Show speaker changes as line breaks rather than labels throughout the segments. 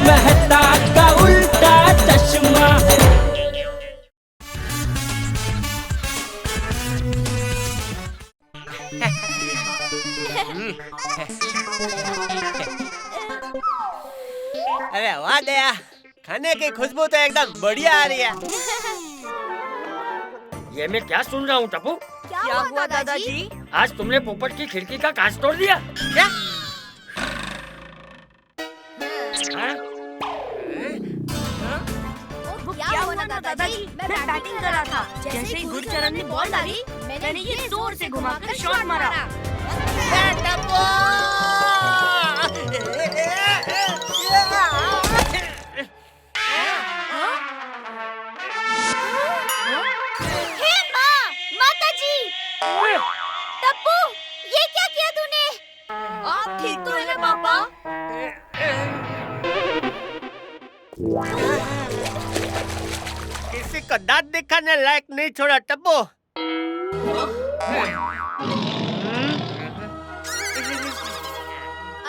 मेहता का उल्टा चश्मा।
अरे वाह दया, खाने की खुशबू तो एकदम बढ़िया आ रही है।
ये मैं क्या सुन रहा हूँ टप्पू?
क्या हुआ दादाजी?
आज तुमने पोपट की खिड़की का कांच तोड़ दिया
क्या?
हाँ?
क्या हुआ ना दादाजी? मैं बैटिंग कर रहा था। जैसे ही गुरचरण ने बॉल डाली, मैंने ये जोर से घुमाकर शॉट मारा।
हे माँ, माताजी! टप्पू, ये क्या किया तूने?
आप ठीक तो है ना पापा?
किसी को दांत दिखाने लायक नहीं छोड़ा टप्पू।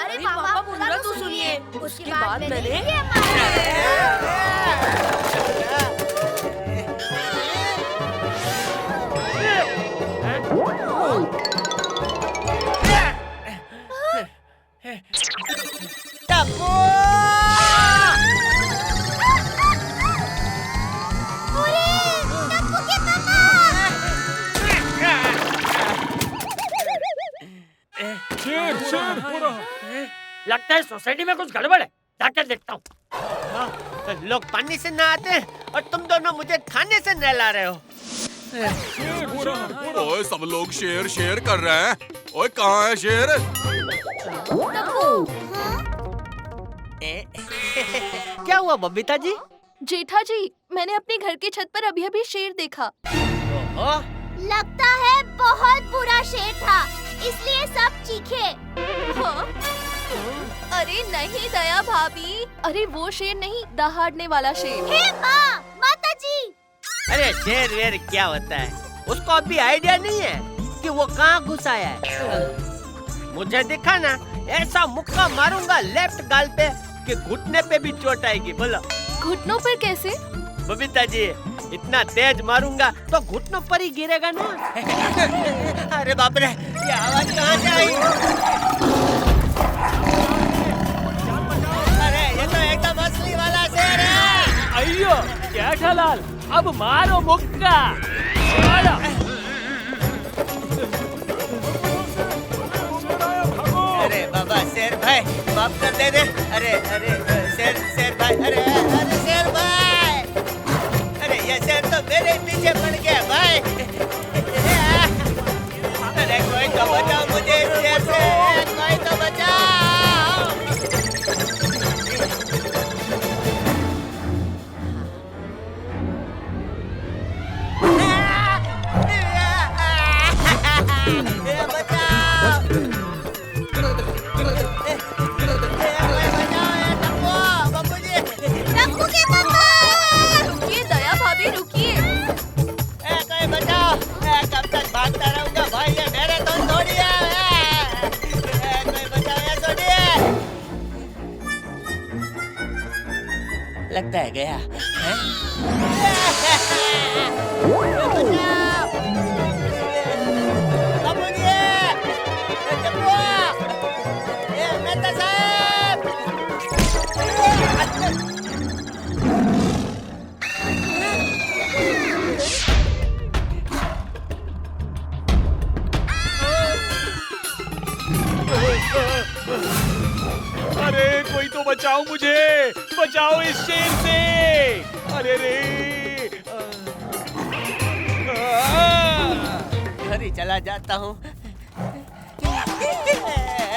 अरे
पापा बोल रहा तो सुनिए। उसके बाद मैंने
टप्पू!
टप्पू के मामा!
लगता है सोसाइटी में कुछ गड़बड़ है, जाकर देखता हूँ।
लोग पानी से नहाते हैं और तुम दोनों मुझे खाने से नहला रहे हो।
ओए सब लोग शेर शेर कर रहे हैं। ओए कहाँ है शेर?
क्या हुआ बबीता जी?
जेठा जी, मैंने अपने घर के छत पर अभी अभी शेर देखा।
ओहो,
लगता है बहुत बुरा शेर था, इसलिए सब चीखे।
हाँ? अरे नहीं दया भाभी, अरे वो शेर नहीं, दहाड़ने वाला शेर।
हे माँ, माताजी!
अरे शेर वेर क्या होता है? उसको अभी आइडिया नहीं है कि वो कहाँ घुस आया है। मुझे दिखा ना, ऐसा मुक्का मारूंगा लेफ्ट गाल पे कि घुटने पे भी चोट आएगी। बोलो
घुटनों पर कैसे?
बबीता जी, इतना तेज मारूंगा तो घुटनों पर ही गिरेगा ना। अरे बाप रे, ये आवाज कहाँ से आई? अरे ये तो एकदम असली वाला शेर है।
अयो जेठालाल, अब मारो मुक्का।
अरे बाबा शेर भाई, माफ कर दे दे। अरे अरे शेर भाई, अरे अरे शेर भाई, अरे ये शेर तो मेरे ही पीछे पड़ गया भाई। अरे कोई तो बचाओ मुझे इस शेर से, कोई तो बचाओ।
रुकिए दया भाभी, रुकिए।
कोई बचाओ, कब तक भागता रहूंगा भाई, ये मेरे तो थोड़ी है। कोई बचाओ, ये थोड़ी है। लगता है गया।
अरे कोई तो बचाओ मुझे, बचाओ इस शेर से। अरे रे,
घर ही चला जाता हूँ।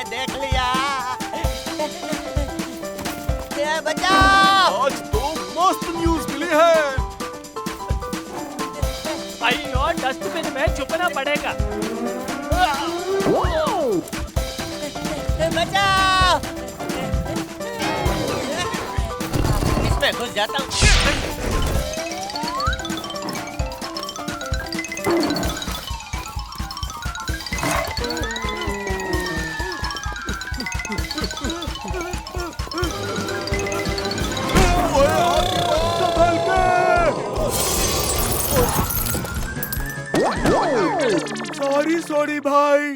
देख लिया, बचाओ।
आज तो मस्त न्यूज़ मिली है।
अयो डस्टबिन में छुपना पड़ेगा।
बचाओ, इसमें घुस जाता हूँ।
सॉरी भाई।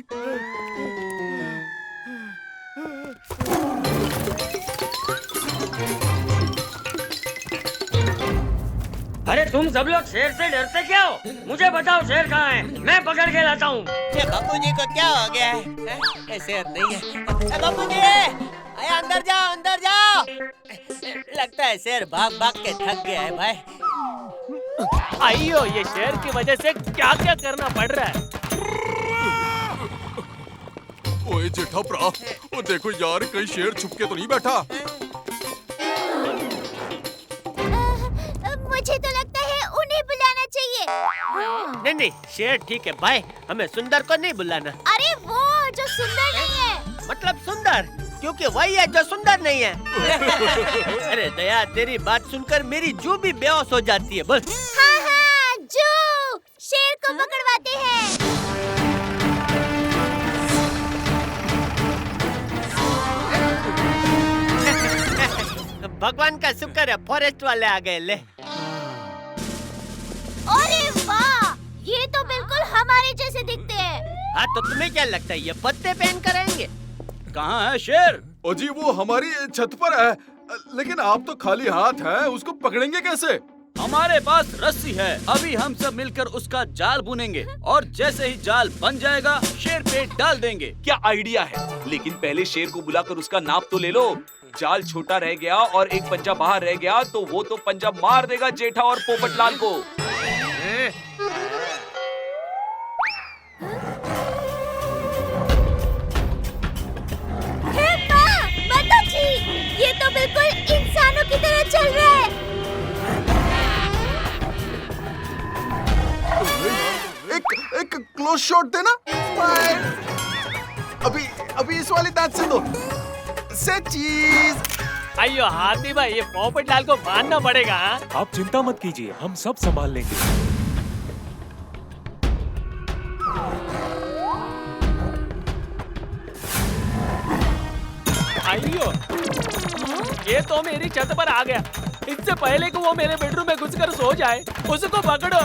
अरे तुम सब लोग शेर से डरते क्या हो? मुझे बताओ शेर कहाँ है, मैं पकड़ के लाता हूँ।
ये बापू जी को क्या हो गया है? शेर नहीं है। बापू जी, आया अंदर जाओ, अंदर जाओ। लगता है शेर भाग भाग के थक गया है भाई।
आइयो, ये शेर की वजह से क्या क्या करना पड़ रहा है।
ओए जेठा भरा, वो देखो यार, कहीं शेर छुप के तो नहीं बैठा।
मुझे तो लगता है उन्हें बुलाना चाहिए।
नहीं, शेर ठीक है भाई, हमें सुंदर को नहीं बुलाना।
अरे वो जो सुंदर नहीं है।
मतलब सुंदर, क्योंकि वही है जो सुंदर नहीं है। अरे दया, तेरी बात सुनकर मेरी जू भी बेहोश हो जाती है। बोल।
हाँ, जू, शेर को पकड़वाते हैं।
भगवान का शुक्र है, फॉरेस्ट वाले आ गए। ले।
अरे वाह, ये तो बिल्कुल हमारे जैसे दिखते हैं।
हाँ, तो तुम्हें क्या लगता है ये पत्ते पहन कर आएंगे?
कहाँ है शेर?
ओ जी, वो हमारी छत पर है, लेकिन आप तो खाली हाथ हैं, उसको पकड़ेंगे कैसे?
हमारे पास रस्सी है, अभी हम सब मिलकर उसका जाल बुनेंगे और जैसे ही जाल बन जाएगा शेर पे डाल देंगे।
क्या आइडिया है, लेकिन पहले शेर को बुलाकर उसका नाप तो ले लो। जाल छोटा रह गया और एक पंजा बाहर रह गया तो वो तो पंजा मार देगा जेठा और पोपटलाल को।
हे माँ, माता जी, ये तो बिल्कुल इंसानों की तरह चल रहा है।
एक क्लोज शॉट देना। अभी इस वाली दांत से दो। से चीज।
आइयो हाथी भाई, ये पोपटलाल को बांधना पड़ेगा।
आप चिंता मत कीजिए, हम सब संभाल लेंगे।
आइयो, ये तो मेरी छत पर आ गया। इससे पहले कि वो मेरे बेडरूम में घुसकर सो जाए, उसको पकड़ो।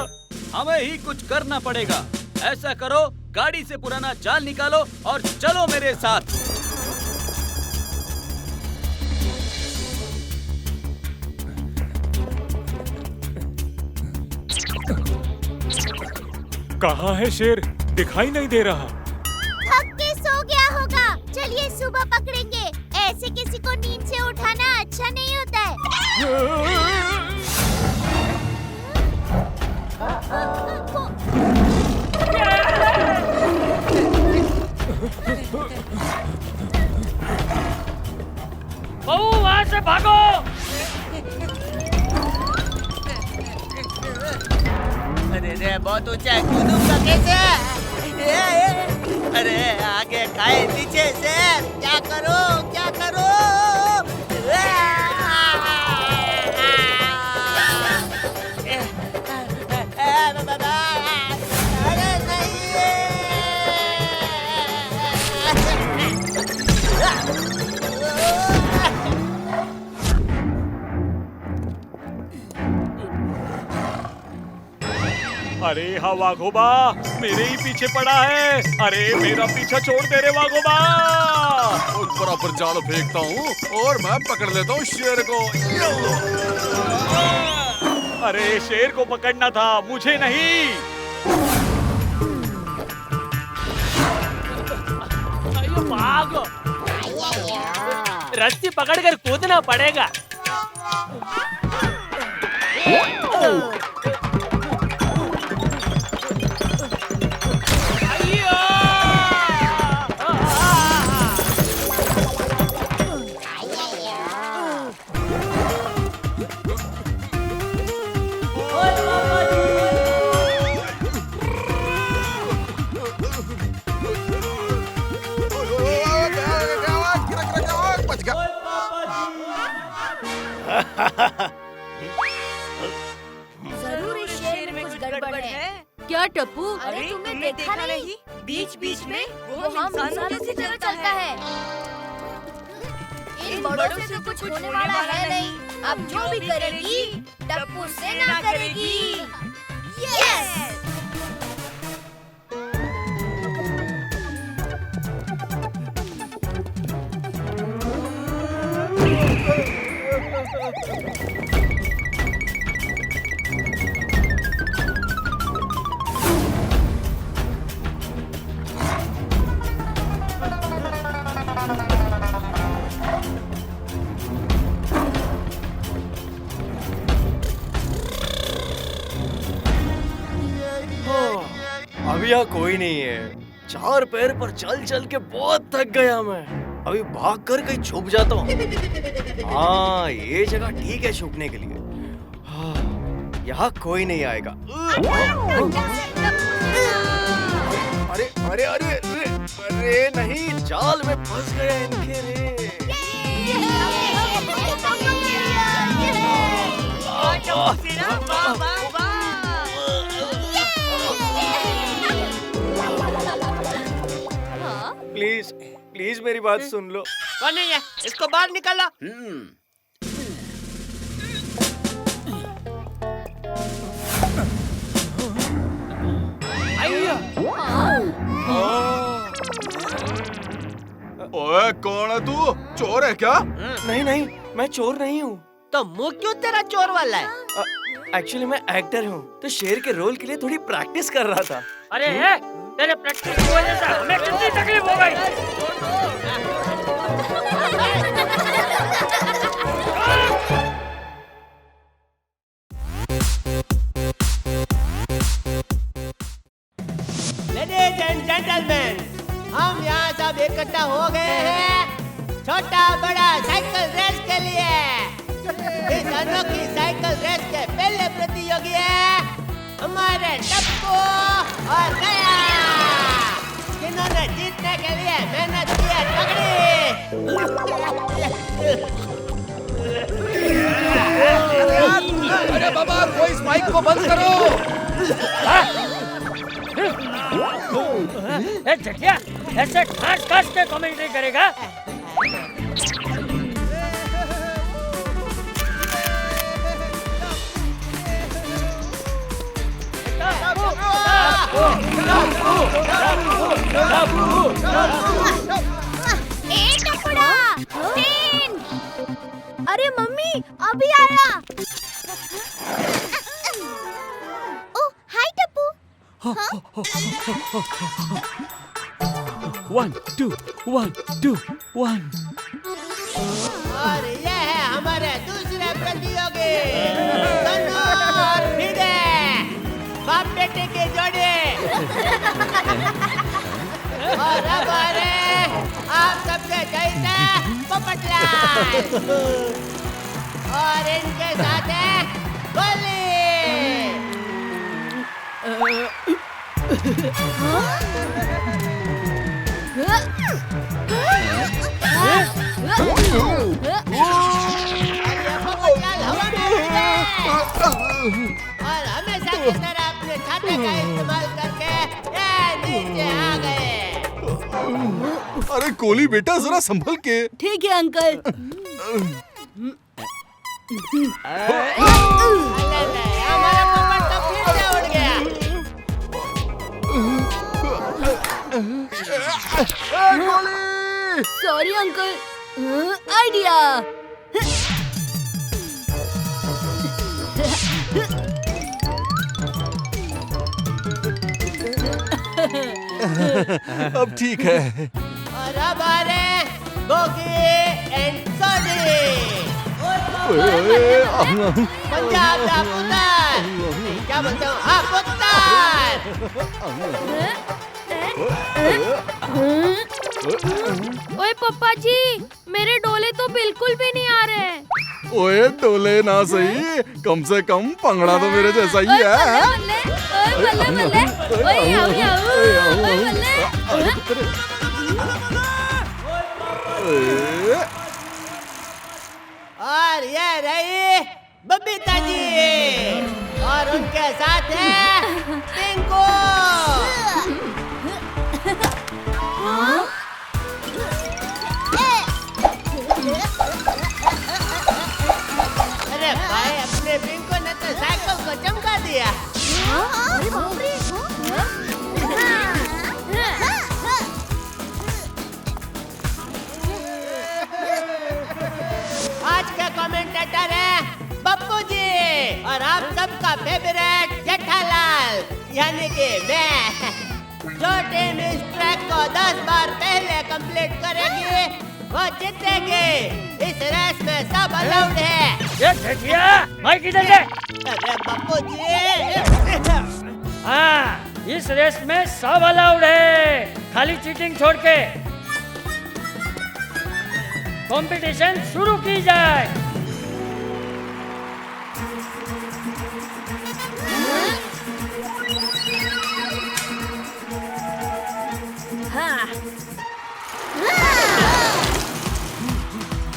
हमें ही कुछ करना पड़ेगा। ऐसा करो, गाड़ी से पुराना जाल निकालो और चलो मेरे साथ।
कहाँ है शेर? दिखाई नहीं दे रहा।
थक के सो गया होगा। चलिए सुबह पकड़ेंगे। ऐसे किसी को नींद से उठाना अच्छा नहीं होता है।
बहू, वहाँ से भागो।
अरे बहुत ऊंचा है, कूदूंगा कैसे? अरे आगे खाए पीछे से, क्या करूं, क्या करूं? अरे
अरे हाँ वाघोबा, मेरे ही पीछे पड़ा है। अरे मेरा पीछा छोड़ दे रे वाघोबा।
बराबर जाल फेंकता हूँ और मैं पकड़ लेता हूँ शेर को।
अरे शेर को पकड़ना था, मुझे नहीं। अयो भाग, रस्सी पकड़कर कूदना पड़ेगा।
जरूर इस शेर में कुछ गड़बड़ है।
क्या टप्पू?
अरे तुमने देखा नहीं? बीच बीच में वो हम इंसानों की तरह चलता है। इन बड़ों से तो कुछ होने वाला है नहीं। अब जो भी करेगी टप्पू से ना करेगी। यस।
अभी यहाँ कोई नहीं है। 4 पैर पर चल चल के बहुत थक गया मैं। अभी भाग कर कहीं छुप जाता हूँ। हाँ, ये जगह ठीक है छुपने के लिए। हाँ, यहाँ कोई नहीं आएगा। अरे अरे अरे अरे अरे नहीं, जाल में फंस गया इनके रे। प्लीज प्लीज मेरी बात सुन लो।
कौन नहीं है? इसको बाहर निकालो।
ओए कौन है तू? चोर है क्या?
नहीं नहीं, मैं चोर नहीं हूँ।
तो मुंह क्यों तेरा चोर वाला है?
एक्चुअली मैं एक्टर हूँ, तो शेर के रोल के लिए थोड़ी प्रैक्टिस कर रहा था।
अरे है, तेरे प्रैक्टिस की वजह से हमें कितनी तकलीफ हो गई।
लेडीज एंड जेंटलमैन, हम यहाँ सब इकट्ठा हो गए हैं छोटा बड़ा साइकिल रेस के लिए। इस अनोखी साइकिल रेस के पहले प्रतियोगी है हमारे टप्पू और गया, जिन्होंने जीतने के लिए मेहनत की है तगड़ी।
अरे बाबा, कोई इस माइक को बंद करो।
ए जटिया, ऐसे खास खास के कमेंट्री करेगा?
अरे मम्मी, अभी आया। ओह, हाय टप्पू।
1 2 1 2 1।
और ये है हमारे दूसरे प्रतियोगी सोनू और फिदे, बाप बेटे की जोड़ी। और अब आ रहे आप सबसे जैसे पोपटलाल, और इनके साथ है गोली। और हमेशा की तरह अपने छाते का इस्तेमाल करके ये नीचे आ गए।
अरे कोली बेटा, जरा संभल के।
ठीक है अंकल।
हमारा पोपट तो फिर से उड़ गया।
गोली!
Sorry uncle, idea.
अब ठीक है।
और अब आ रहे गोगी एंड सोनी, पंजाब का पुत्र। क्या बोलते हो? हाँ, पुत्र।
ओए पप्पा जी, मेरे डोले तो बिल्कुल भी नहीं आ रहे हैं।
ओए डोले ना सही, कम से कम पंगड़ा तो मेरे जैसा ही है।
और ये रही बबीता जी, और उनके साथ है टिंकू। अरे भाई, अपने पिंकू ने तो साइकिल को चमका दिया। आज का कमेंटेटर और आप सबका फेवरेट जेठालाल यानी कि मैं। जो टीम इस ट्रैक को 10 बार पहले कंप्लीट करेगी वो जीतेगी। इस रेस में सब अलाउड है।
ये ठेठिया माइक इधर दे।
अरे बापू जी।
हाँ, इस रेस में सब अलाउड है, खाली चीटिंग छोड़ के। कंपटीशन शुरू की जाए।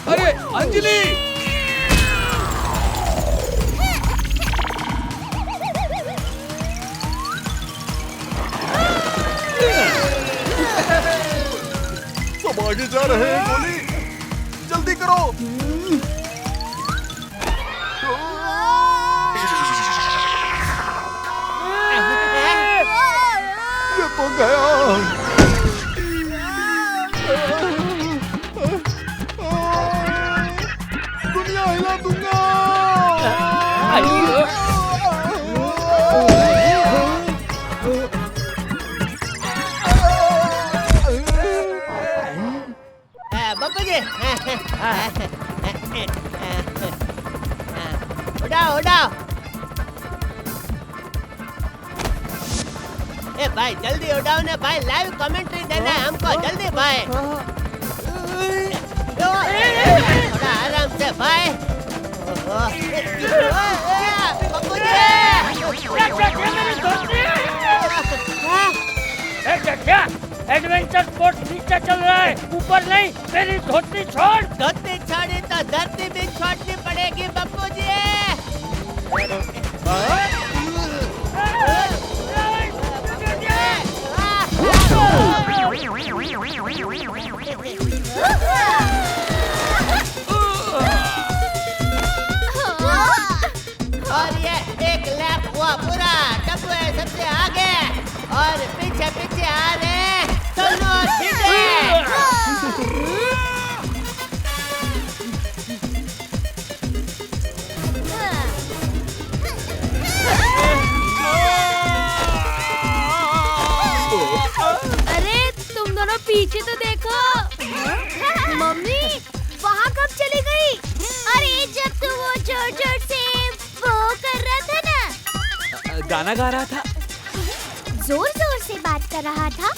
अरे अंजलि,
सब आगे जा रहे हैं गोली, जल्दी करो। ये तो गया। दुनिया हिला दूंगा।
बापू जी उड़ाओ उड़ाओ। ए भाई जल्दी उड़ाओ ना भाई, लाइव कमेंट्री देना है हमको, जल्दी भाई। थोड़ा आराम से भाई। बापू जी
एडवेंचर स्पोर्ट्स नीचे चल रहा है, ऊपर नहीं। मेरी धोती छोड़।
धोती छोड़ी तो धरती भी छोड़नी पड़ेगी बापू जी। और ये 1 लाख हुआ पूरा। टप्पू है सबसे आगे और पीछे पीछे आ रहे दोनों सीधे।
अरे तुम दोनों पीछे तो देखो। मम्मी वहाँ कब चली गई?
अरे जब तू वो जोर-जोर से वो कर रहा था ना,
गाना गा रहा था।
जोर-जोर से बात कर रहा था।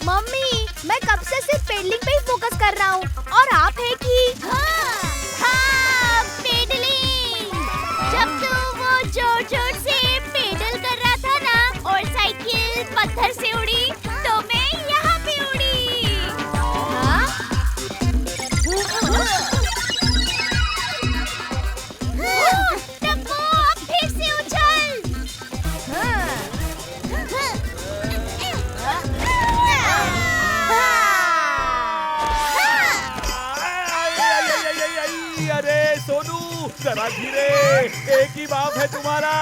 मम्मी मैं कब से सिर्फ पेडलिंग पे ही फोकस कर रहा हूँ और आप है कि
हाँ, पेडलिंग। जब तू वो जोर-जोर से पेडल कर रहा था ना और साइकिल पत्थर से उड़ी तो मैं यहाँ पे उड़ी। हाँ? टप्पू अब फिर से उछल।
अरे सोनू जरा धीरे, एक ही बाप है तुम्हारा।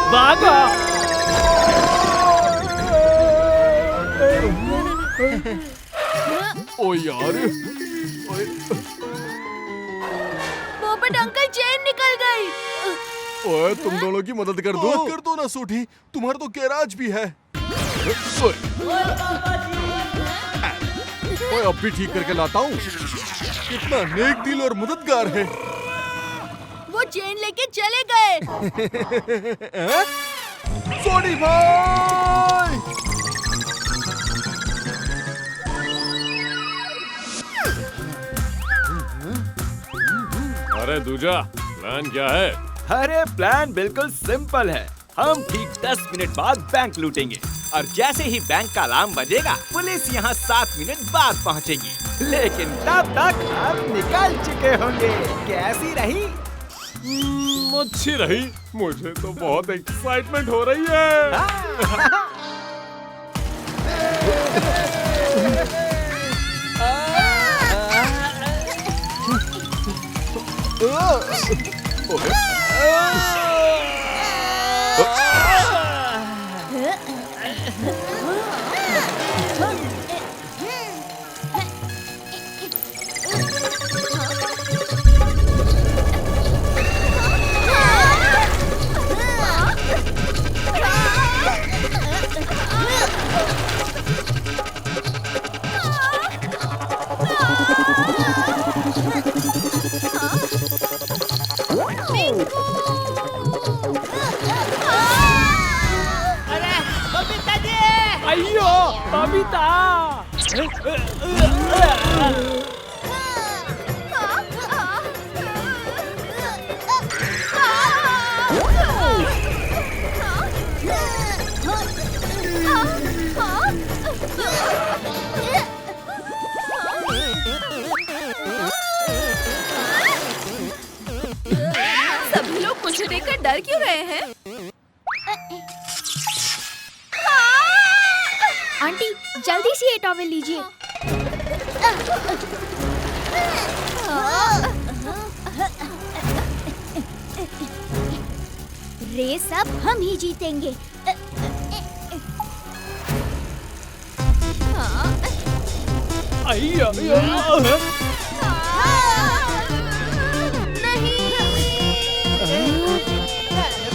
भागा।
ओ यार,
पोपट अंकल चेन निकल गई।
ओए तुम दोनों की मदद कर दो ना सूठी, तुम्हारा तो गैराज भी है। ओए अब भी ठीक करके लाता हूँ। कितना नेक दिल और मददगार है।
वो चेन लेके चले गए।
सोनी भाई,
अरे दूजा, प्लान क्या है?
अरे प्लान बिल्कुल सिंपल है। हम ठीक 10 मिनट बाद बैंक लूटेंगे और जैसे ही बैंक का अलार्म बजेगा पुलिस यहाँ 7 मिनट बाद पहुँचेगी। लेकिन तब तक हम निकल चुके होंगे। कैसी रही?
अच्छी रही। मुझे तो बहुत एक्साइटमेंट हो रही है।
अरे बबीता जी!
अयो बबीता।
सभी लोग मुझे देखकर डर क्यों रहे हैं?
आंटी जल्दी से ये टॉवेल लीजिए। रेस अब हम ही जीतेंगे।
अयो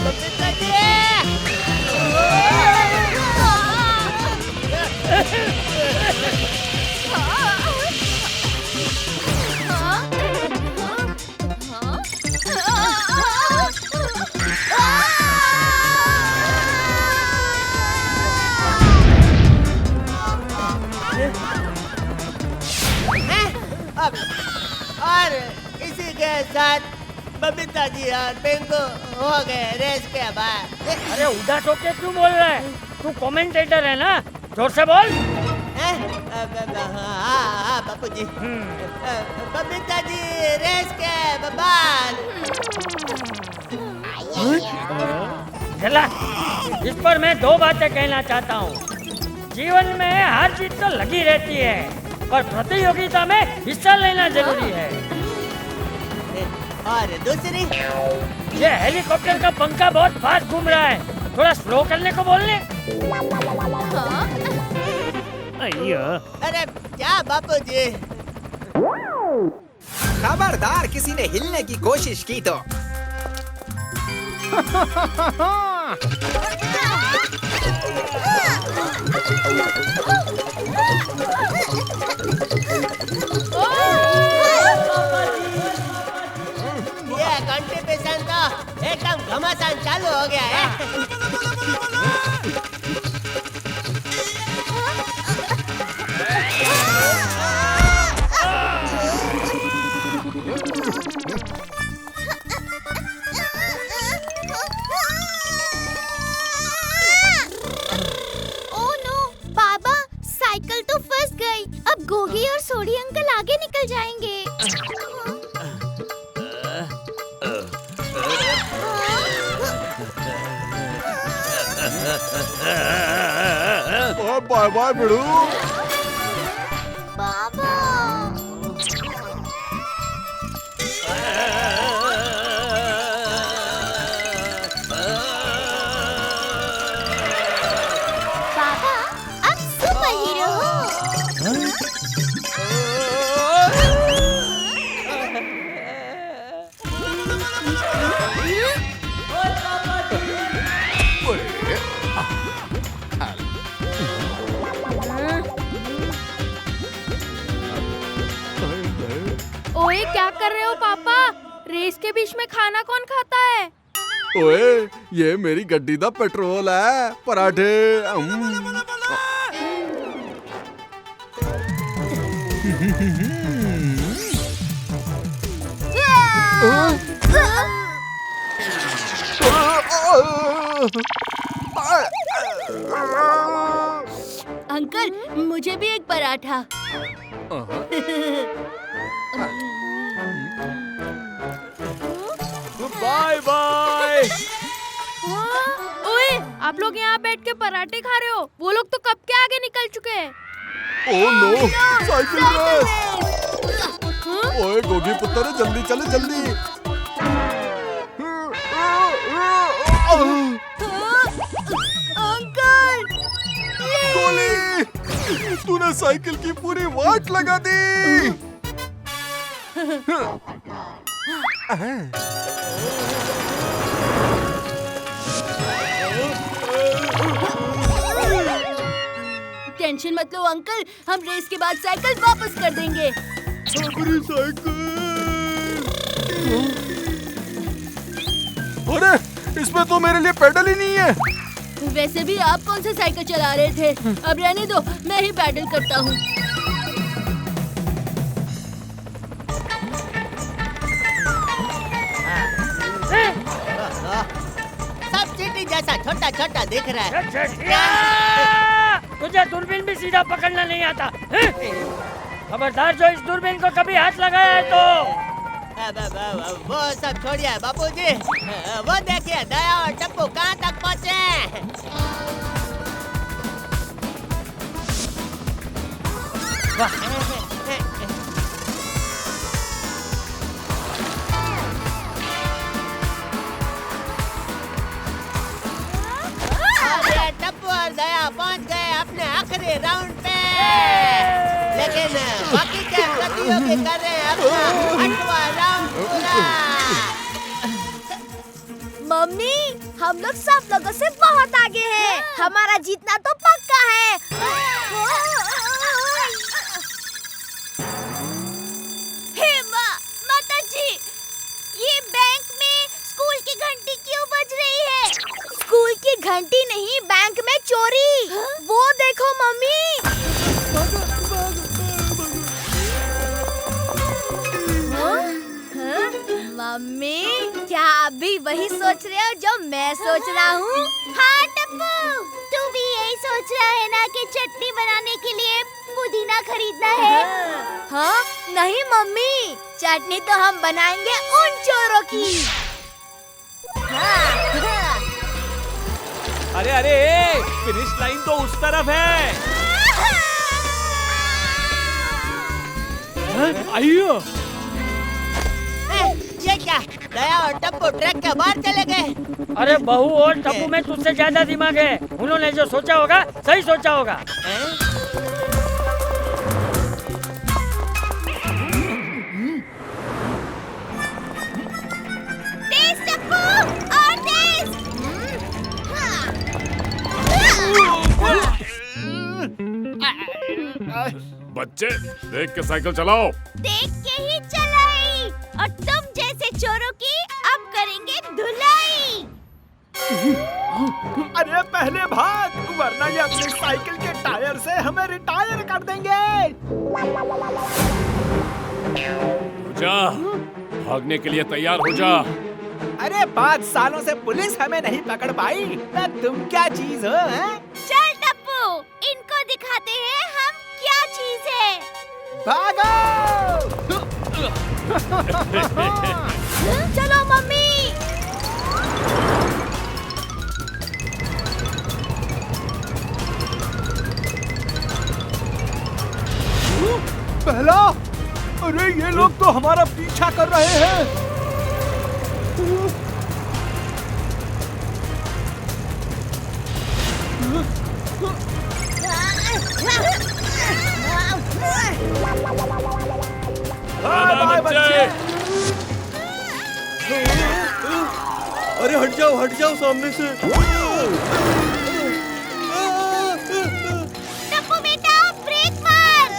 बबीता जी! अब और इसी के साथ बबीता जी और पिंकू हो गए रेस के बाद।
अरे उदास होके क्यों बोल रहा है? तू कमेंटेटर है ना, जोर से बोल।
हाँ बापू जी। बबीता जी रेस के बाद।
चला, इस पर मैं दो बातें कहना चाहता हूँ। जीवन में हार जीत तो लगी रहती है, पर प्रतियोगिता में हिस्सा लेना जरूरी है।
और दूसरी,
ये हेलीकॉप्टर का पंखा बहुत फास्ट घूम रहा है, थोड़ा स्लो करने को बोलने। अయ్యో
अरे क्या बापू जी?
खबरदार किसी ने हिलने की कोशिश की तो।
ये कंट्रीब्यूशन तो एकदम घमासान चालू हो गया है।
ओह नो, बाबा साइकिल तो फंस गई। अब गोगी और सोडी अंकल आगे निकल जाएंगे।
Bye bye बिड़ू।
बाबा बाबा अब सुपर हीरो हो।
ओए क्या कर रहे हो पापा? रेस के बीच में खाना कौन खाता है?
ओए ये मेरी गड्डी दा पेट्रोल है। पराठे।
अंकल मुझे भी एक पराठा।
Bye bye.
ओए, आप लोग यहाँ बैठ के पराठे खा रहे हो, वो लोग तो कब के आगे निकल चुके हैं।
Oh no, cycle race. ओए गोगी पुत्र, जल्दी चले जल्दी।
अंकल,
गोली, तूने साइकिल की पूरी वाट लगा दी।
टेंशन मत लो अंकल, हम रेस के बाद साइकिल वापस कर देंगे।
हमारी साइकिल। अरे, इसमें तो मेरे लिए पेडल ही नहीं है।
वैसे भी आप कौन सा साइकिल चला रहे थे? अब रहने दो, मैं ही पैडल करता हूँ।
सब चींटी जैसा छोटा छोटा दिख रहा है।
तुझे दूरबीन भी सीधा पकड़ना नहीं आता। खबरदार जो इस दूरबीन को कभी हाथ लगाया है तो।
वो सब छोड़िए बापूजी, वो देखिए दया और टप्पू कहाँ तक पहुँचे। टप्पू और दया पहुँच गए अपने आखिरी राउंड पे, लेकिन बाकी के प्रतियोगी कर रहे हैं अपना 8वां राउंड पूरा।
मम्मी, हम लोग सब लोगों से बहुत आगे हैं। हमारा जीतना तो पक्का है। हे माँ, माता जी, ये बैंक में स्कूल की घंटी क्यों बज रही है? स्कूल की घंटी नहीं, बैंक में चोरी। वो देखो मम्मी। मम्मी, क्या आप भी वही सोच रहे हो जो मैं सोच रहा हूँ? हाँ टप्पू, तू भी यही सोच रहा है ना कि चटनी बनाने के लिए पुदीना खरीदना है? हाँ? नहीं मम्मी, चटनी तो हम बनाएंगे उन चोरों की।
अरे अरे, फिनिश लाइन तो उस तरफ है। आइयो।
ये क्या, दया और टप्पू ट्रैक के बाहर चले गए।
अरे बहू और टप्पू में तुझसे ज्यादा दिमाग है। उन्होंने जो सोचा होगा सही सोचा होगा।
तेज टप्पू, और तेज।
बच्चे देख के साइकिल चलाओ।
देख के ही चलाई, और तुम जैसे चोरों की अब करेंगे धुलाई।
अरे पहले भाग, वरना ये अपनी साइकिल के टायर से हमें रिटायर कर देंगे।
हो जा, भागने के लिए तैयार हो जा।
अरे 5 सालों से पुलिस हमें नहीं पकड़ पाई, तो तुम क्या चीज हो?
चल टप्पू, इनको दिखाते हैं हम क्या चीज है।
भागो!
चलो मम्मी।
पहला, अरे ये लोग तो हमारा पीछा कर रहे हैं। बाय बच्चे।
अरे हट जाओ सामने से।
टप्पू बेटा, ब्रेक मार।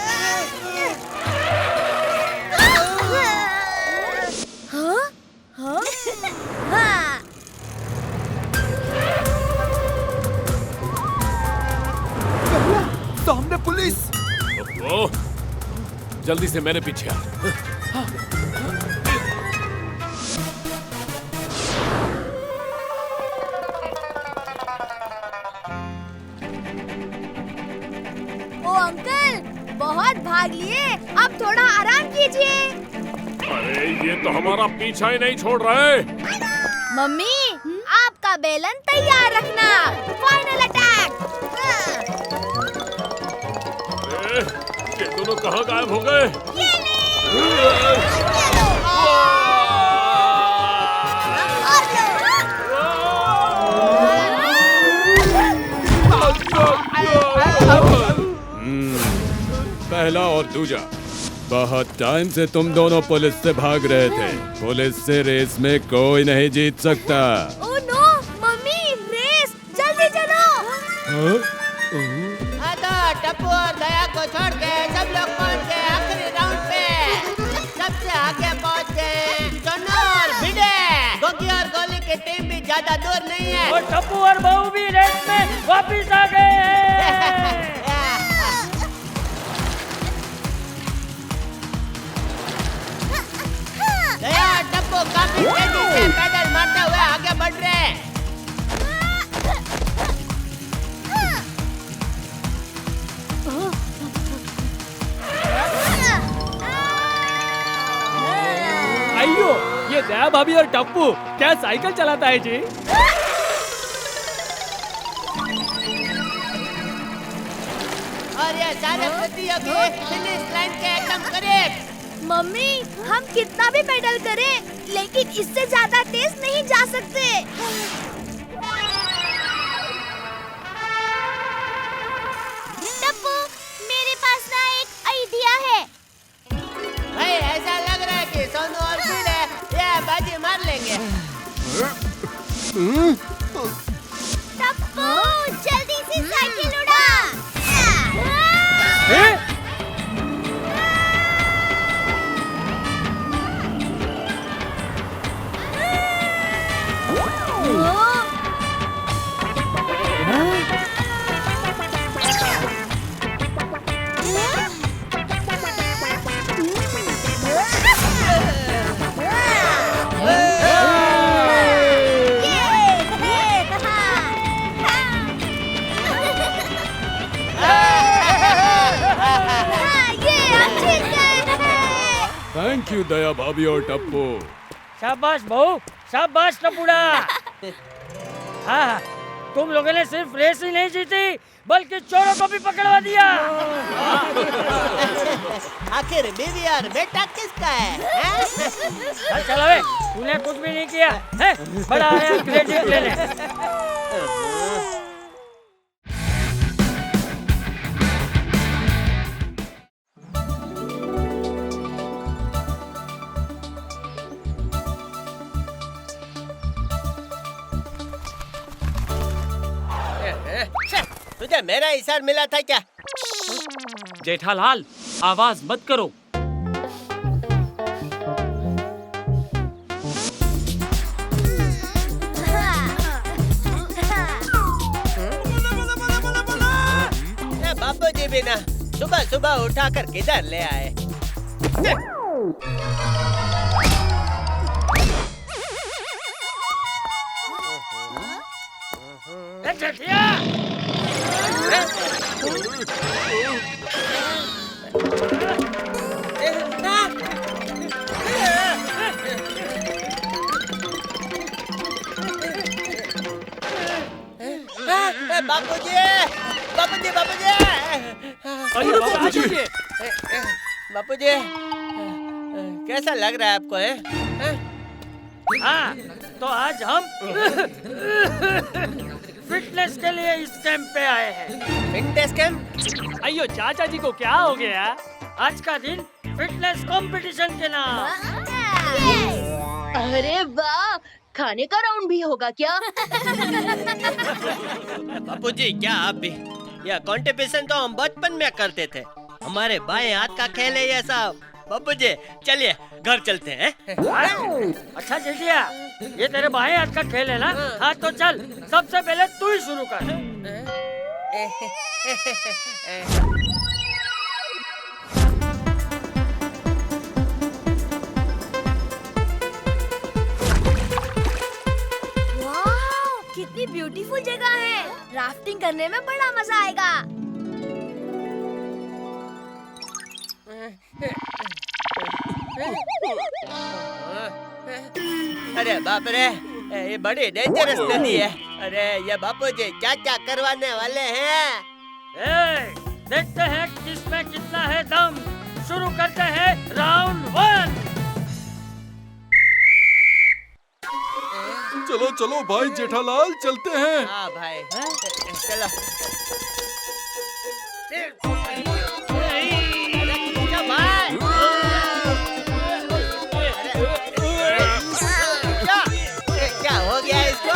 हाँ? हाँ? हाँ।
सामने पुलिस।
ओह, जल्दी से मेरे पीछे आ।
ओ अंकल, बहुत भाग लिए, अब थोड़ा आराम कीजिए।
अरे ये तो हमारा पीछा ही नहीं छोड़ रहा है।
मम्मी आपका बेलन तैयार रखना। Final attack.
ये दोनों कहाँ गायब हो गए?
पहला और दूजा, बहुत टाइम से तुम दोनों पुलिस से भाग रहे थे। पुलिस से रेस में कोई नहीं जीत सकता।
ओह नो मम्मी, रेस जल्दी चलो।
टप्पू और दया को छोड़ के सब लोग पहुंच गए आखिरी राउंड पे। सबसे आगे पहुंच गए सोनू और भिड़े। गोगी और गोली की टीम भी ज्यादा दूर नहीं है।
और टप्पू और बहू भी रेस में वापिस आ गए हैं।
दया और टप्पू काफी तेजी से पैदल मारते हुए आगे बढ़ रहे हैं।
अयो, ये दया भाभी और टप्पू क्या साइकिल चलाता है जी?
और ये सारे प्रतियोगी फिनिश लाइन के एकदम करीब।
मम्मी हम कितना भी पेडल करें लेकिन इससे ज्यादा तेज नहीं जा सकते। टप्पू मेरे पास ना एक आइडिया है।
भाई ऐसा लग रहा है कि सोनू और भिड़े ये बाजी मार लेंगे।
टप्पू जल्दी से साइकिल उड़ा।
थैंक यू दया भाभी और टप्पू।
शाबाश बहू, शाबाश टप्पूड़ा। हाँ, तुम लोगों ने सिर्फ रेस ही नहीं जीती बल्कि चोरों को भी पकड़वा दिया।
आखिर बीवी और बेटा किसका है?
चलो बे, तूने कुछ भी नहीं किया है? बड़ा आया क्रेडिट लेने।
तुझे मेरा इशार मिला था क्या?
जेठालाल, आवाज मत करो।
बापू जी भी ना सुबह सुबह उठाकर किधर ले आए? बापूजी, बापूजी, बापूजी,
अरे बापूजी,
बापूजी, कैसा लग रहा है आपको? है?
हाँ, तो आज हम फिटनेस के लिए इस कैंप पे आए हैं।
Fitness camp?
अयो चाचा जी को क्या हो गया?
आज का दिन फिटनेस कंपटीशन के नाम।
अरे वाह, खाने का राउंड भी होगा क्या?
बापूजी, क्या आप भी? यह कंपटीशन तो हम बचपन में करते थे। हमारे बाएं हाथ का खेल है ये सब। बापूजी, चलिए घर चलते हैं।
अच्छा जेठिया, ये तेरे बाएं हाथ का खेल है ना? हाँ तो चल, सबसे पहले तू ही शुरू कर।
वाह, कितनी ब्यूटीफुल जगह है। राफ्टिंग करने में बड़ा मजा आएगा।
अरे बाप रे, ये बड़ी डेंजरस नदी है। अरे ये बापू जी क्या क्या करवाने वाले हैं?
देखते हैं किसमें कितना है दम। शुरू करते हैं राउंड 1।
चलो चलो भाई जेठालाल चलते हैं।
हाँ भाई चलो। क्या हो गया इसको?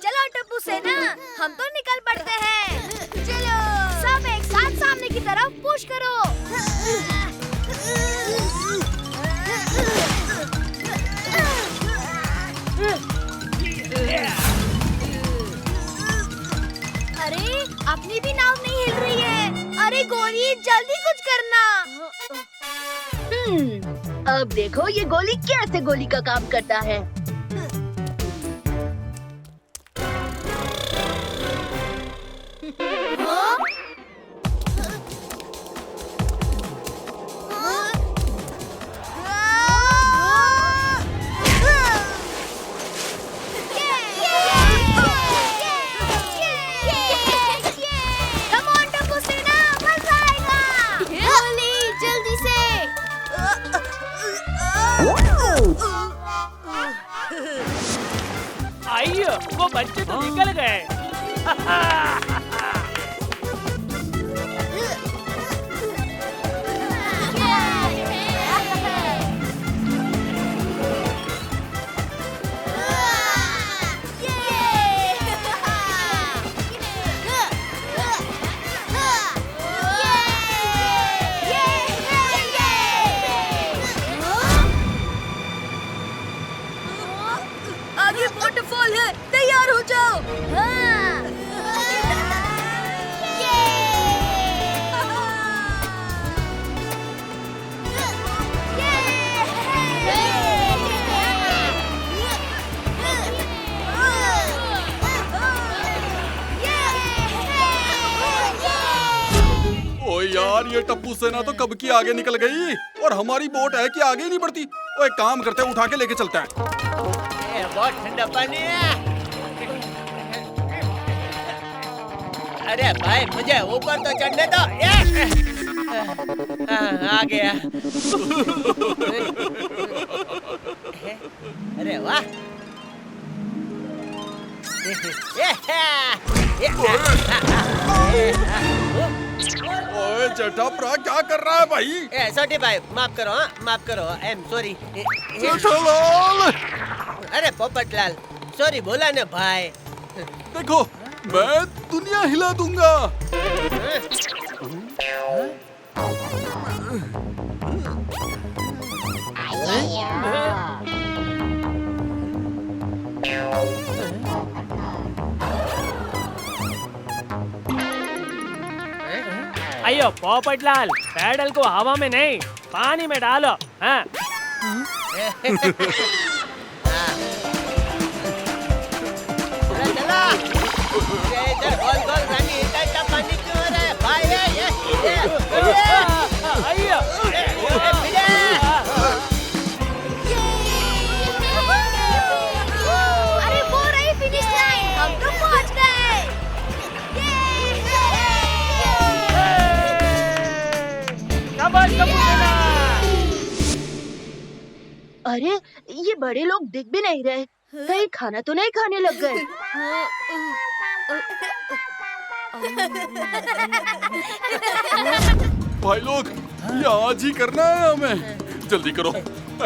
चलो टप्पू सेना, हम तो निकल पड़ते हैं। चलो सब एक साथ सामने की तरफ पुश करो। अरे अपनी भी नाव नहीं हिल रही है। अरे गोली जल्दी कुछ करना।
अब देखो ये गोली कैसे गोली का काम करता है।
Come on, टप्पू सेना, मजा आएगा। गोली जल्दी से।
आइए, वो बच्चे तो निकल गए।
आगे वॉटरफॉल है, तैयार हो जाओ। हाँ।
ओ यार ये टप्पू सेना तो कब की आगे निकल गई और हमारी बोट है कि आगे ही नहीं बढ़ती। ओ एक काम करते हैं, उठा के लेके चलते हैं।
बहुत ठंडा पानी है। अरे भाई मुझे ऊपर तो चढ़ने दो। आ गया। अरे वाह।
ओए जेठाप्रा क्या कर रहा है भाई?
छोटे भाई माफ करो। हाँ माफ करो। I am sorry.
जेठालाल
अरे पोपटलाल सॉरी बोला ना भाई।
देखो मैं दुनिया हिला दूंगा।
आइयो पोपटलाल, पैडल को हवा में नहीं पानी में डालो। हाँ।
चला इधर गोल गोल रानी इतना पानी क्यों हो रहा है भाई?
आइयो।
अरे वो रही फिनिश लाइन, हम तो पहुंच गए।
शाबाश टप्पू सेना।
अरे ये बड़े लोग दिख भी नहीं रहे, कहीं खाना तो नहीं खाने लग गए।
भाई लोग ये आज ही करना है हमें, जल्दी करो,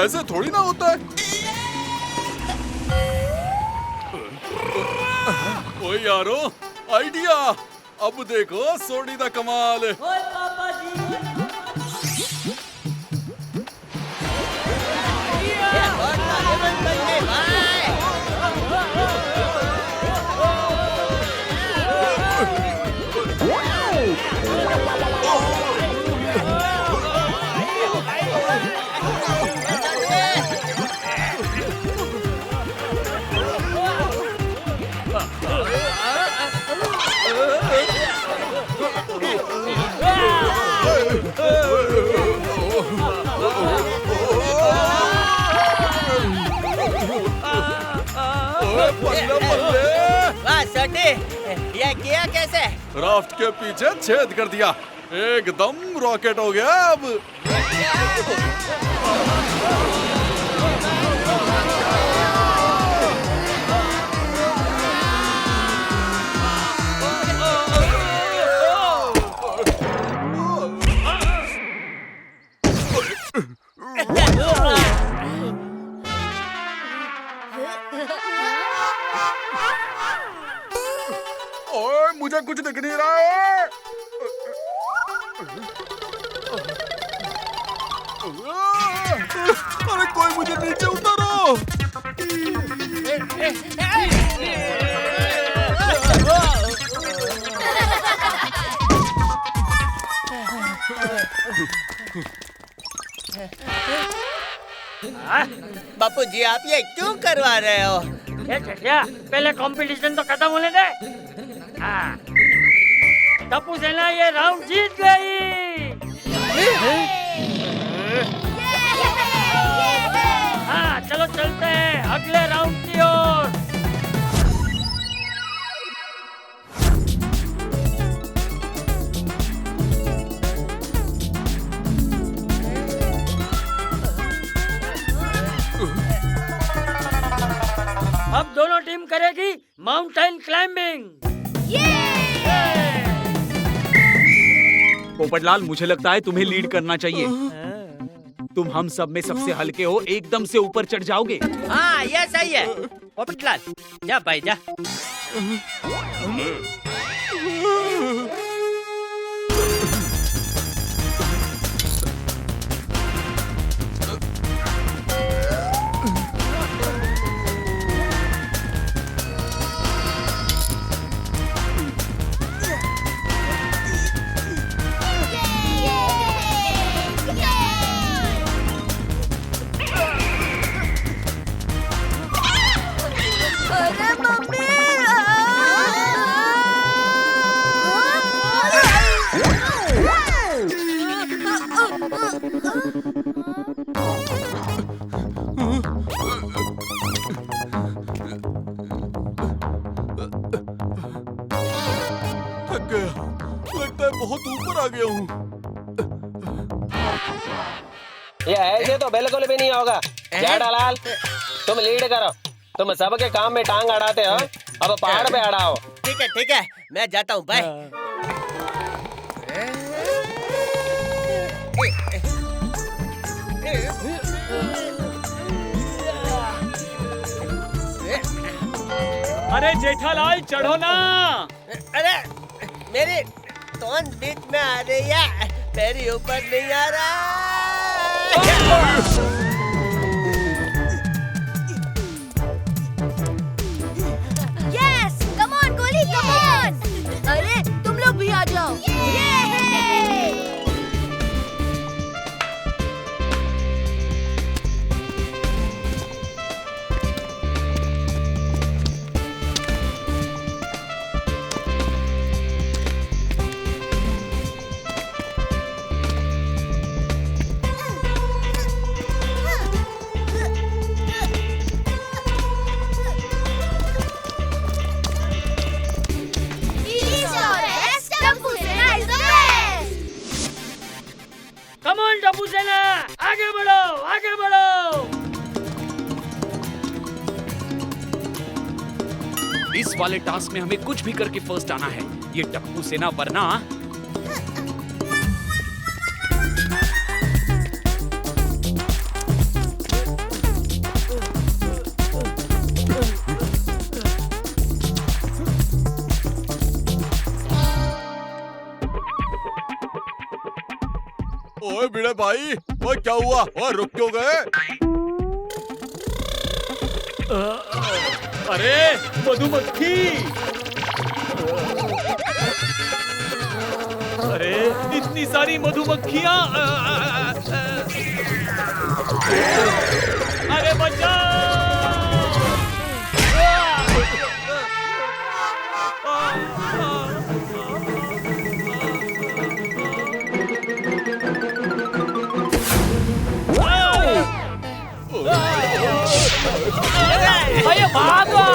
ऐसे थोड़ी ना होता है। ओए यारो आइडिया, अब देखो सोडी दा कमाल। बल्ले बल्ले।
वाह छोटे, ये किया कैसे?
राफ्ट के पीछे छेद कर दिया, एकदम रॉकेट हो गया अब। ओए मुझे कुछ दिख नहीं रहा है। अरे कोई मुझे नीचे उतारो।
बापू जी आप ये क्यों करवा रहे हो?
ये चटिया, पहले कंपटीशन तो खत्म होने दे। हाँ, टप्पू सेना ये राउंड जीत गई। हाँ चलो चलते हैं अगले राउंड की ओर। अब दोनों टीम करेगी माउंटेन क्लाइंबिंग।
पोपटलाल, मुझे लगता है तुम्हें लीड करना चाहिए। तुम हम सब में सबसे हल्के हो, एकदम से ऊपर चढ़ जाओगे।
हाँ ये सही है। पोपटलाल जा भाई जा।
अरे मम्मी,
थक गया, लगता है बहुत ऊपर आ गया हूँ।
ये ऐसे तो बिल्कुल भी नहीं होगा। जेठालाल, तुम लीड करो। तुम सबके काम में टांग अड़ाते हो, अब पहाड़ पे अड़ाओ।
ठीक है, मैं जाता हूँ बाय।
अरे जेठालाल चढ़ो ना।
अरे मेरी तोंद बीच में आ रही है, मेरी ऊपर नहीं आ रहा।
यस, कम ऑन गोली, कम ऑन। अरे तुम लोग भी आ जाओ।
कम ऑन टप्पू सेना, आगे बढ़ो, आगे बढ़ो।
इस वाले टास्क में हमें कुछ भी करके फर्स्ट आना है। ये टप्पू सेना वरना।
ओए भिड़े भाई, ओए क्या हुआ? ओए रुक क्यों गए?
अरे मधुमक्खी। अरे इतनी सारी मधुमक्खियां। अरे बचाओ।
भागो।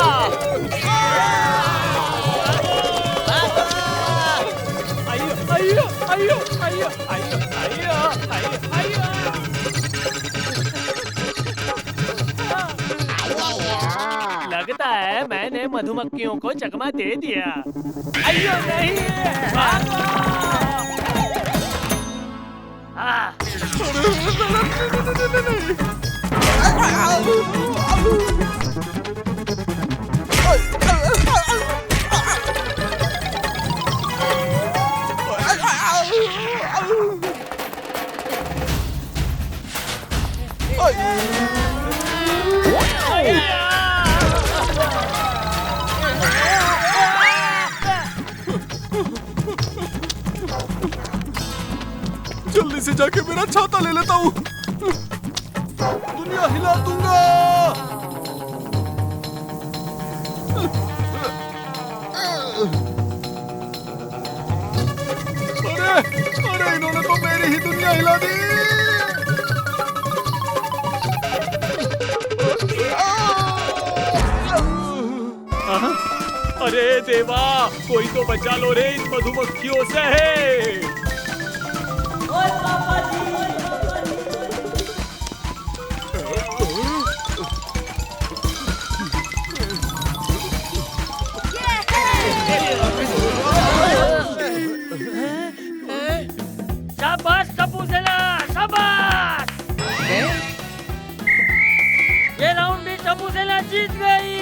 ने मधुमक्खियों को चकमा दे दिया। अयो नहीं, भागो! हाँ।
जल्दी से जाके मेरा छाता ले लेता हूँ। दुनिया हिला दूंगा। अरे इन्होंने तो मेरी ही दुनिया हिला दी।
अरे देवा, कोई तो बचा लो रे इन मधुमक्खियों से।
शाबाश टप्पूसेना, शाबाश। ये राउंड भी टप्पूसेना जीत गई।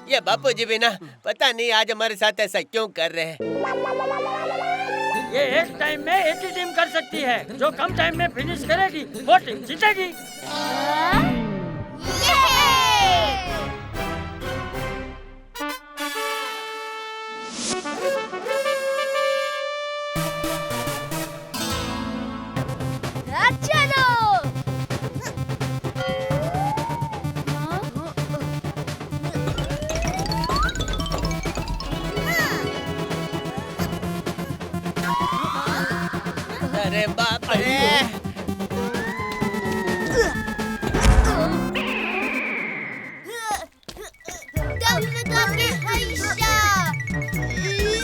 ये बापू जी भी ना पता नहीं आज हमारे साथ ऐसा क्यों कर रहे हैं।
ये एक टाइम में एक ही टीम कर सकती है। जो कम टाइम में फिनिश करेगी वो टीम जीतेगी।
अरे बाप रे!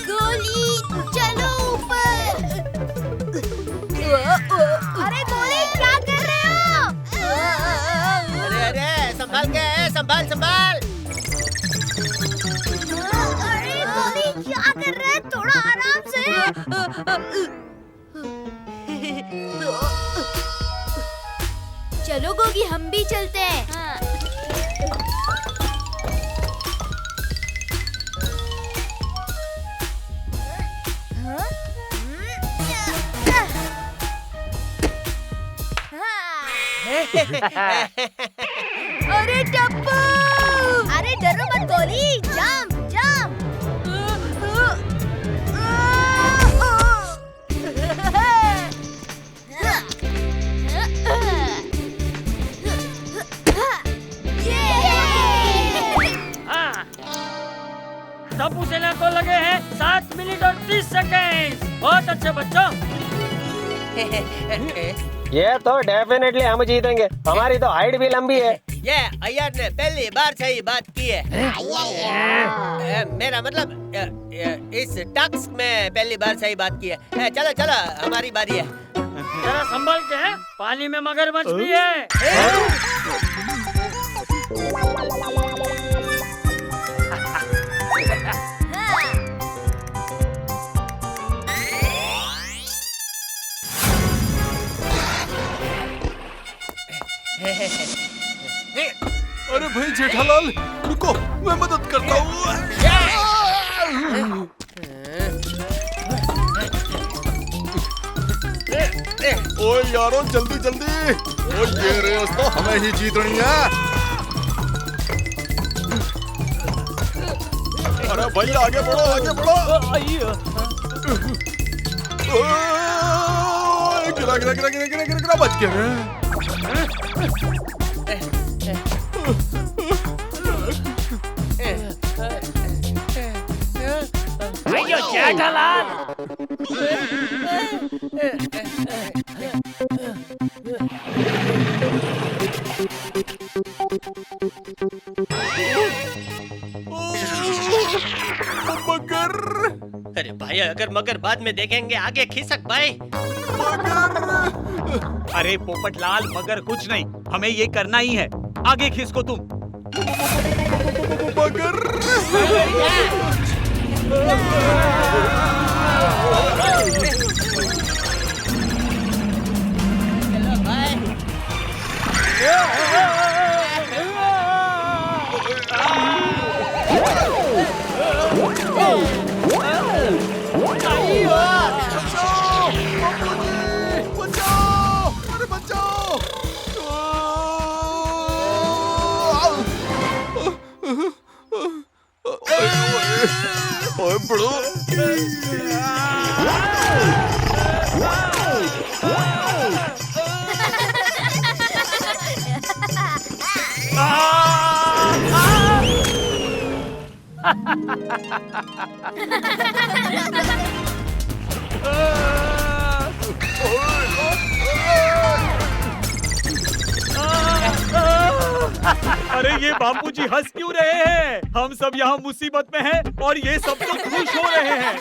गोली चलो ऊपर। अरे गोली क्या कर रहे हो?
अरे संभाल के, संभाल संभाल।
अरे गोली क्या कर रहे? थोड़ा आराम से। चलो गोगी, हम भी चलते हैं। हाँ। अरे टप्पू! अरे डरो मत गोली, जंप जंप।
टप्पूसेना को लगे हैं 7 मिनट और 30 सेकेंड। बहुत अच्छे बच्चों।
ये तो डेफिनेटली हम जीतेंगे। हमारी तो हाइट भी लंबी है।
ये अय्यर ने पहली बार सही बात की है। मेरा मतलब इस टास्क में पहली बार सही बात की है। चलो चलो, हमारी बारी है।
जरा संभल के, है पानी में मगरमच्छ भी है।
अरे भाई जेठालाल, रुको, मैं मदद करता हूँ। ओए यारो, जल्दी जल्दी। ओ ये रेस तो हमें ही जीतनी है। अरे भाई आगे बढ़ो, आगे बढ़ो। गिरा गिरा गिरा गिरा गिरा गिरा, बच गया।
अयो जेठालाल!
मगर
अरे भाई अगर मगर बाद में देखेंगे आगे खिसक भाई।
अरे पोपटलाल मगर कुछ नहीं, हमें ये करना ही है। आगे खिसको तुम।
मगर
अरे ये बापूजी हंस क्यों रहे हैं? हम सब यहाँ मुसीबत में हैं और ये सब तो खुश हो रहे हैं।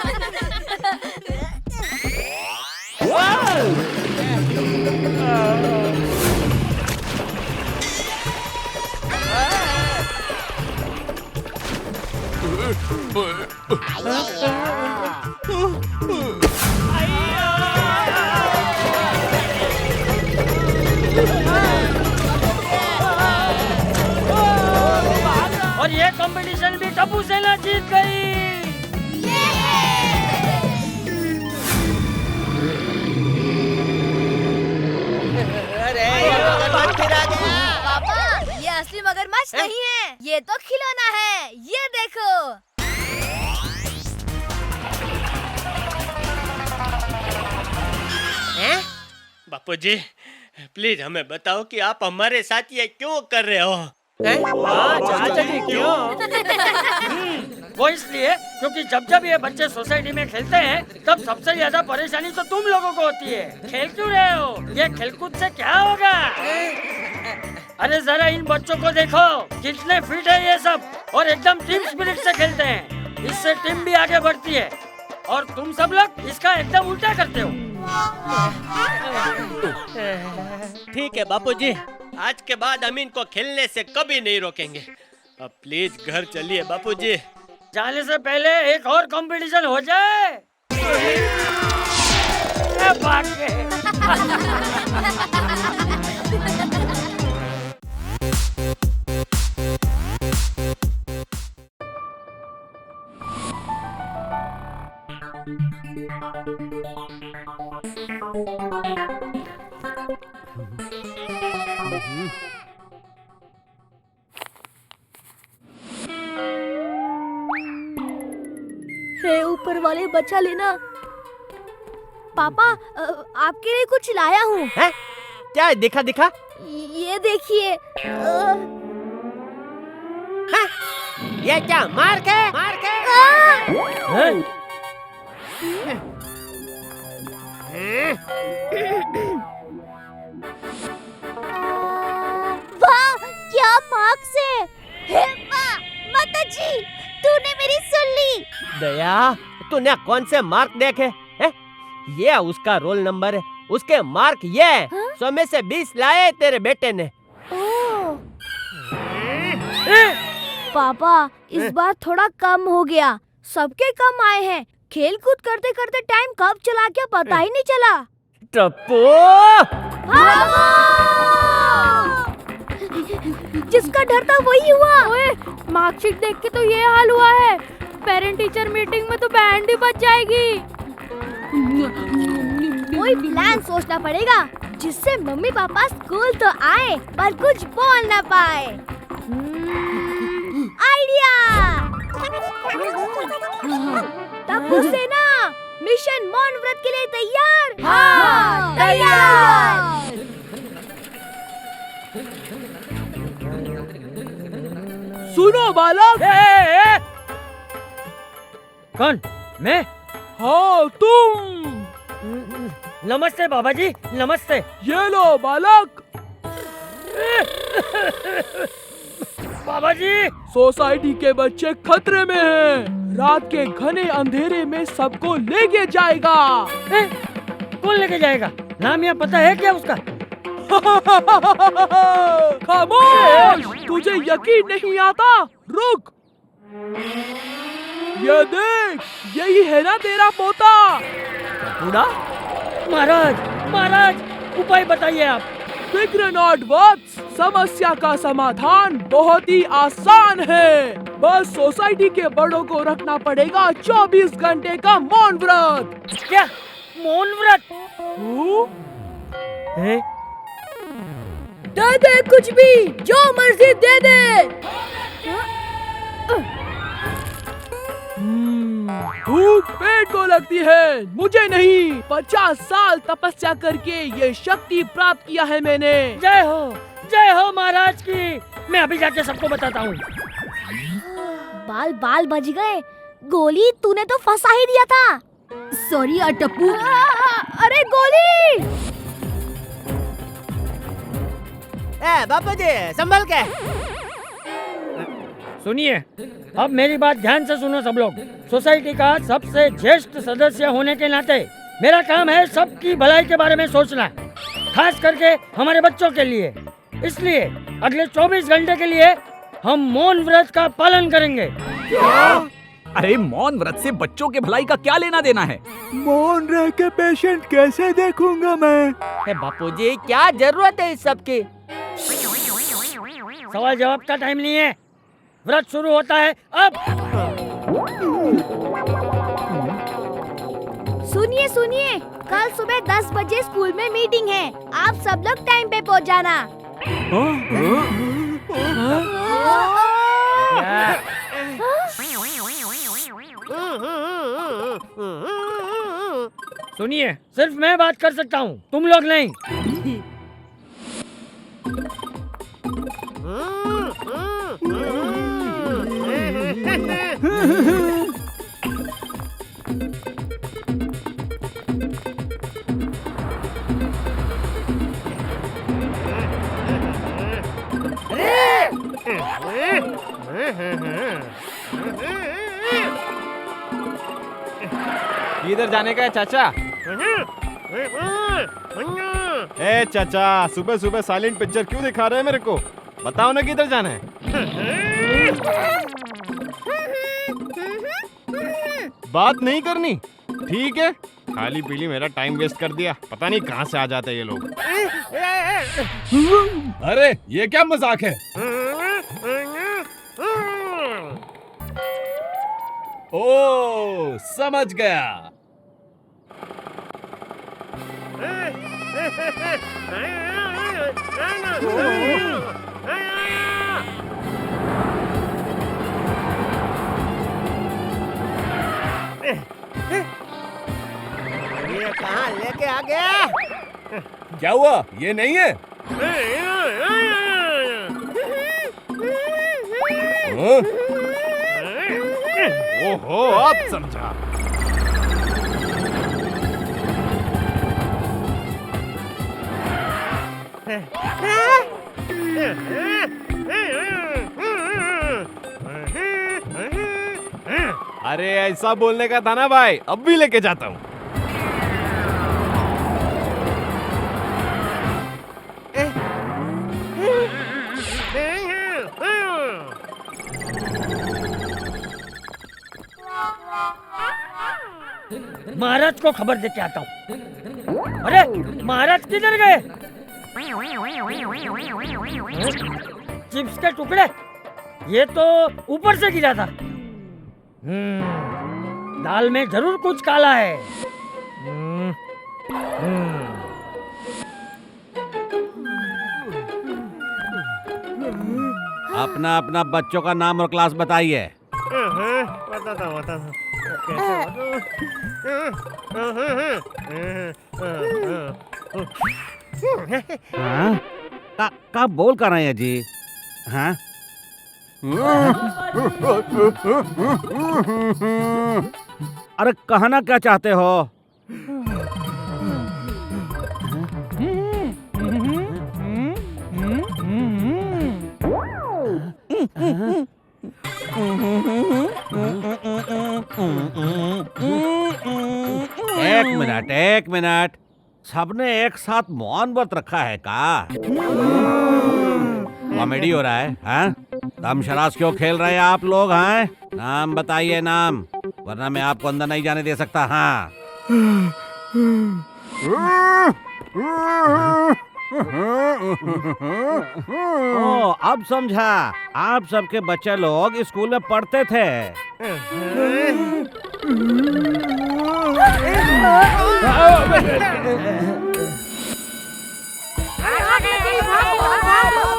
और ये कंपटीशन भी टप्पू सेना जीत गई।
अरे ये मगरमच्छ फिर आ गया।
पापा ये असली मगरमच्छ नहीं है, ये तो खिलौना है। ये देखो।
बापूजी प्लीज हमें बताओ कि आप हमारे साथ ये क्यों कर रहे हो?
चाचा जी क्यों? वो इसलिए क्योंकि जब जब ये बच्चे सोसाइटी में खेलते हैं तब सबसे ज्यादा परेशानी तो तुम लोगों को होती है। खेल क्यों रहे हो? ये खेलकूद से क्या होगा? अरे जरा इन बच्चों को देखो, कितने फिट है ये सब और एकदम टीम स्पिरिट से खेलते हैं। इससे टीम भी आगे बढ़ती है और तुम सब लोग इसका एकदम उल्टा करते हो।
ठीक है बापूजी, आज के बाद हम इनको खेलने से कभी नहीं रोकेंगे। अब प्लीज घर चलिए बापूजी।
जाने से पहले एक और कंपटीशन हो जाए। भाग गए।
हे ऊपर वाले बचा लेना। पापा आपके लिए कुछ लाया हूँ।
क्या है? दिखा दिखा।
ये देखिए।
ये क्या मार्क है? मार्क है?
वाह क्या मार्क्स है। हे माँ, माता जी तूने मेरी सुन ली।
दया तूने कौन से मार्क देखे? ये उसका रोल नंबर है, उसके मार्क ये 100 में से 20 लाए तेरे बेटे ने।
पापा इस बार थोड़ा कम हो गया, सबके कम आए हैं। खेल कूद करते करते टाइम कब चला गया पता ही नहीं चला।
टप्पू
जिसका डर था वही हुआ। ओए, मार्कशीट देख के तो ये हाल हुआ है। पेरेंट टीचर मीटिंग में तो बैंड ही बज जाएगी। कोई प्लान सोचना पड़ेगा जिससे मम्मी पापा स्कूल तो आए पर कुछ बोल ना पाए। आइडिया। टप्पू सेना मिशन मौन व्रत के लिए तैयार? हाँ, तैयार।
सुनो बालक। कौन? मैं? हाँ तुम। नमस्ते बाबा जी, नमस्ते। ये लो बालक। बाबा जी सोसाइटी के बच्चे खतरे में हैं।
रात के घने अंधेरे में सबको लेके जाएगा।
कौन लेके जाएगा? नाम या पता है क्या उसका?
खामोश! तुझे यकीन नहीं आता? रुक, ये देख, यही है ना तेरा पोता?
बूढ़ा? महाराज, महाराज, उपाय बताइए आप।
फिक्र नॉट वत्स, समस्या का समाधान बहुत ही आसान है। बस सोसाइटी के बड़ों को रखना पड़ेगा 24 घंटे का मौन व्रत।
क्या मौन व्रत?
दे दे कुछ भी, जो मर्जी दे दे।
भूख पेट को लगती है, मुझे नहीं। 50 साल तपस्या करके ये शक्ति प्राप्त किया है मैंने।
जय हो महाराज की। मैं अभी जाके सबको बताता हूँ।
बाल बाल बज गए। गोली तूने तो फंसा ही दिया था। सॉरी अटप्पू। अरे गोली!
बापू जी संभल के।
सुनिए, अब मेरी बात ध्यान से सुनो सब लोग। सोसाइटी का सबसे ज्येष्ठ सदस्य होने के नाते मेरा काम है सबकी भलाई के बारे में सोचना, खास करके हमारे बच्चों के लिए। इसलिए अगले 24 घंटे के लिए हम मौन व्रत का पालन करेंगे।
अरे मौन व्रत से बच्चों के भलाई का क्या लेना देना है?
मौन रह के पेशेंट कैसे देखूंगा मैं?
बापूजी क्या जरूरत है इस सब की?
सवाल जवाब का टाइम नहीं है, व्रत शुरू होता है अब।
सुनिए सुनिए, कल सुबह 10 बजे स्कूल में मीटिंग है। आप सब लोग टाइम पे पहुंच जाना।
सुनिए, सिर्फ मैं बात कर सकता हूँ, तुम लोग नहीं।
किधर जाने का है चाचा? ए चाचा, सुबह सुबह साइलेंट पिक्चर क्यों दिखा रहे हैं मेरे को? बताओ ना किधर जाना है। बात नहीं करनी, ठीक है? खाली पीली मेरा टाइम वेस्ट कर दिया। पता नहीं कहाँ से आ जाते हैं ये लोग।
अरे ये क्या मजाक है? ओ समझ गया।
ये कहाँ लेके आ गया?
क्या हुआ? ये नहीं है?
ओहो, अब समझा। अरे ऐसा बोलने का था ना भाई, अब भी लेके जाता हूँ।
महाराज को खबर देके आता हूँ। अरे महाराज किधर गए? चिप्स के टुकड़े, ये तो ऊपर से गिरा था। दाल में जरूर कुछ काला है।
अपना अपना बच्चों का नाम और क्लास बताइए।
बताता हूँ।
का बोल कर रहे हैं जी? हाँ? अरे कहना क्या चाहते हो? एक मिनट सबने एक साथ मौन व्रत रखा है का? कॉमेडी हो रहा है हाँ? तमशराज क्यों खेल रहे हैं आप लोग? हैं नाम बताइए नाम, वरना मैं आपको अंदर नहीं जाने दे सकता। हाँ ओ, अब समझा, आप सबके बच्चे लोग स्कूल में पढ़ते थे।
भागो भागो।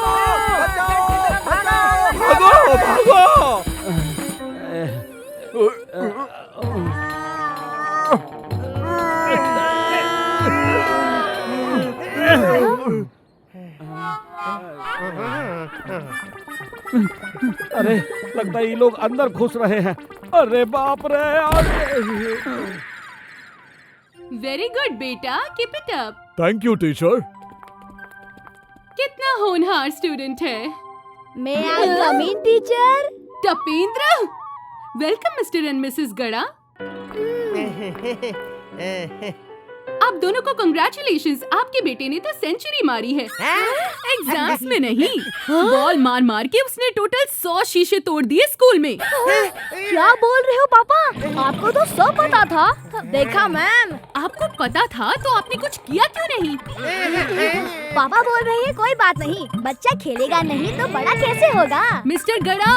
अरे लगता है ये लोग अंदर घुस रहे हैं। अरे बाप रे।
वेरी गुड बेटा, keep it up.
Thank you teacher.
कितना होनहार स्टूडेंट है।
मैं I come in teacher.
Tapendra, welcome mister and missus Gada. आप दोनों को कंग्रेचुलेशंस, आपके बेटे ने तो सेंचुरी मारी है। एग्जाम्स में नहीं, बॉल मार मार के उसने टोटल 100 शीशे तोड़ दिए स्कूल में।
क्या बोल रहे हो पापा? आपको तो सब पता था। देखा मैम।
आपको पता था तो आपने कुछ किया क्यों नहीं?
पापा बोल रहे हैं कोई बात नहीं, बच्चा खेलेगा नहीं तो बड़ा कैसे होगा?
मिस्टर गड़ा,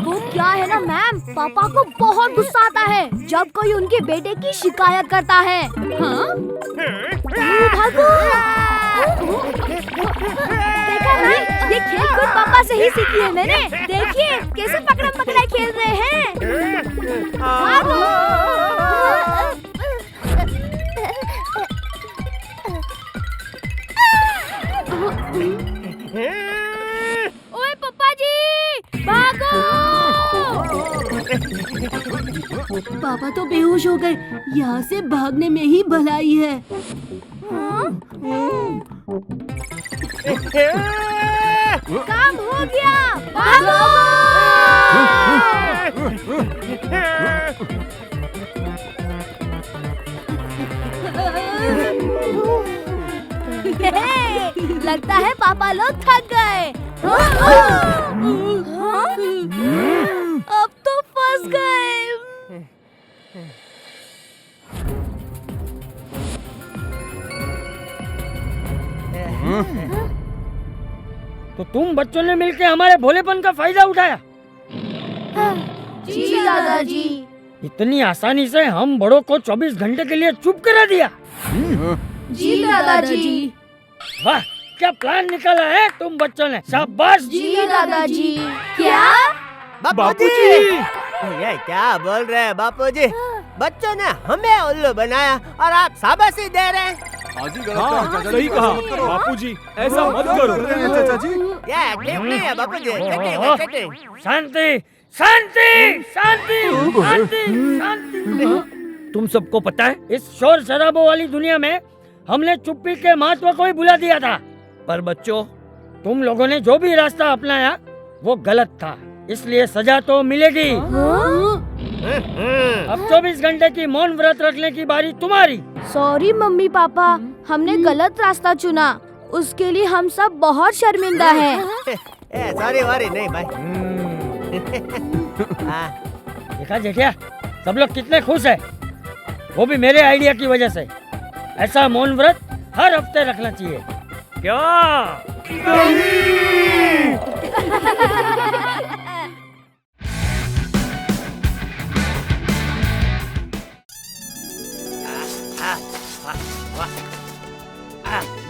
वो क्या है ना मैम, पापा को बहुत गुस्सा आता है जब कोई उनके बेटे की शिकायत करता है।
हाँ?
भागो। देखा ना, ये खेल कूद पापा से ही सीखी है मैंने। देखिए कैसे पकड़म पकड़ाई खेल रहे हैं। भागो। ओए पापा जी, भागो।
पापा तो बेहोश हो गए, यहाँ से भागने में ही भलाई है।
काम हो गया, भागो। लगता है पापा लोग थक गए। अब तो फंस गए।
तो तुम बच्चों ने मिलके हमारे भोलेपन का फायदा उठाया?
जी दादाजी।
इतनी आसानी से हम बड़ों को 24 घंटे के लिए चुप करा दिया?
जी दादाजी।
वाह, क्या प्लान निकाला है तुम बच्चों ने, शाबाश।
जी दादाजी। क्या?
बापूजी, ये क्या बोल रहे हैं बापूजी? बच्चों ने हमें उल्लू बनाया और आप शाबाशी दे रहे हैं।
हाँ, सही कहा बापूजी, ऐसा मत करो चाचा जी।
ये एक्टिंग नहीं है बापूजी, चटिंग।
शांति शांति शांति शांति शांति। तुम सबको पता है, इस शोर शराबों वाली दुनिया में हमने चुप्पी के महत्व को ही भुला दिया था। पर बच्चों, तुम लोगों ने जो भी रास्ता अपनाया वो गलत था, इसलिए सजा तो मिलेगी। अब 24 घंटे की मौन व्रत रखने की बारी तुम्हारी।
सॉरी मम्मी पापा, हमने गलत रास्ता चुना, उसके लिए हम सब बहुत शर्मिंदा हैं।
सॉरी वारी नहीं भाई।
देखा जेठिया, सब लोग कितने खुश हैं, वो भी मेरे आइडिया की वजह से। ऐसा मौन व्रत हर हफ्ते रखना चाहिए, क्या?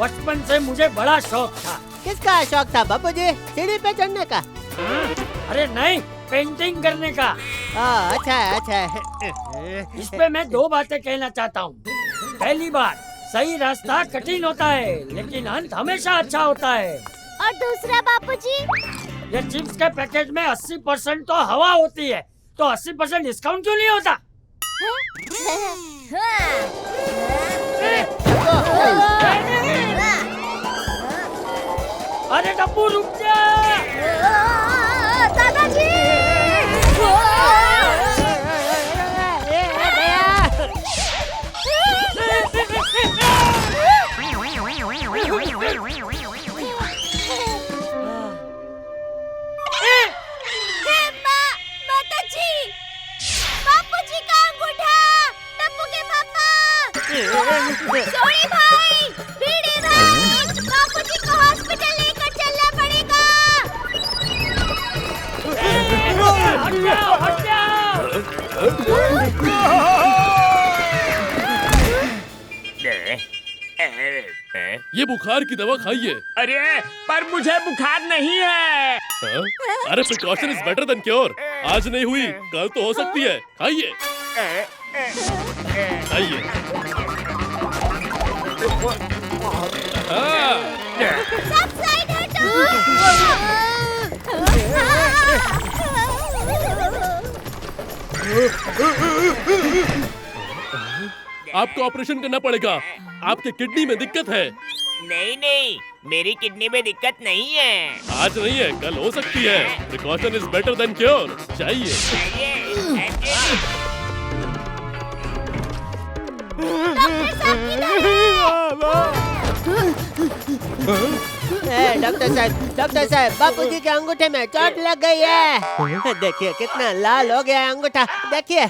बचपन से मुझे बड़ा शौक था।
किसका शौक था बापूजी? सीढ़ी पे चढ़ने का?
अरे नहीं, पेंटिंग करने का।
अच्छा है।
इस पे मैं 2 बातें कहना चाहता हूँ। पहली बात, सही रास्ता कठिन होता है लेकिन अंत हमेशा अच्छा होता है।
और दूसरा बापूजी?
ये चिप्स के पैकेट में 80% तो हवा होती है, तो 80% डिस्काउंट क्यों नहीं होता? अरे डब्बू रुक जा।
दादाजी।
सोनी भाई, बीड़ी भाई, बापूजी को हॉस्पिटल लेकर चलना पड़ेगा।
हट
ये बुखार की दवा खाइए।
अरे पर मुझे बुखार नहीं है।
अरे precaution is better than cure. आज नहीं हुई कल तो हो सकती है। खाइए खाइए।
सब साइड हटो।
आपको ऑपरेशन करना पड़ेगा। आपके किडनी में दिक्कत है।
नहीं, मेरी किडनी में दिक्कत नहीं है।
आज नहीं है कल हो सकती है। Precaution is better than cure. चाहिए।
डॉक्टर साहब, बापूजी के अंगूठे में चोट लग गई है। देखिए कितना लाल हो गया है अंगूठा। देखिए।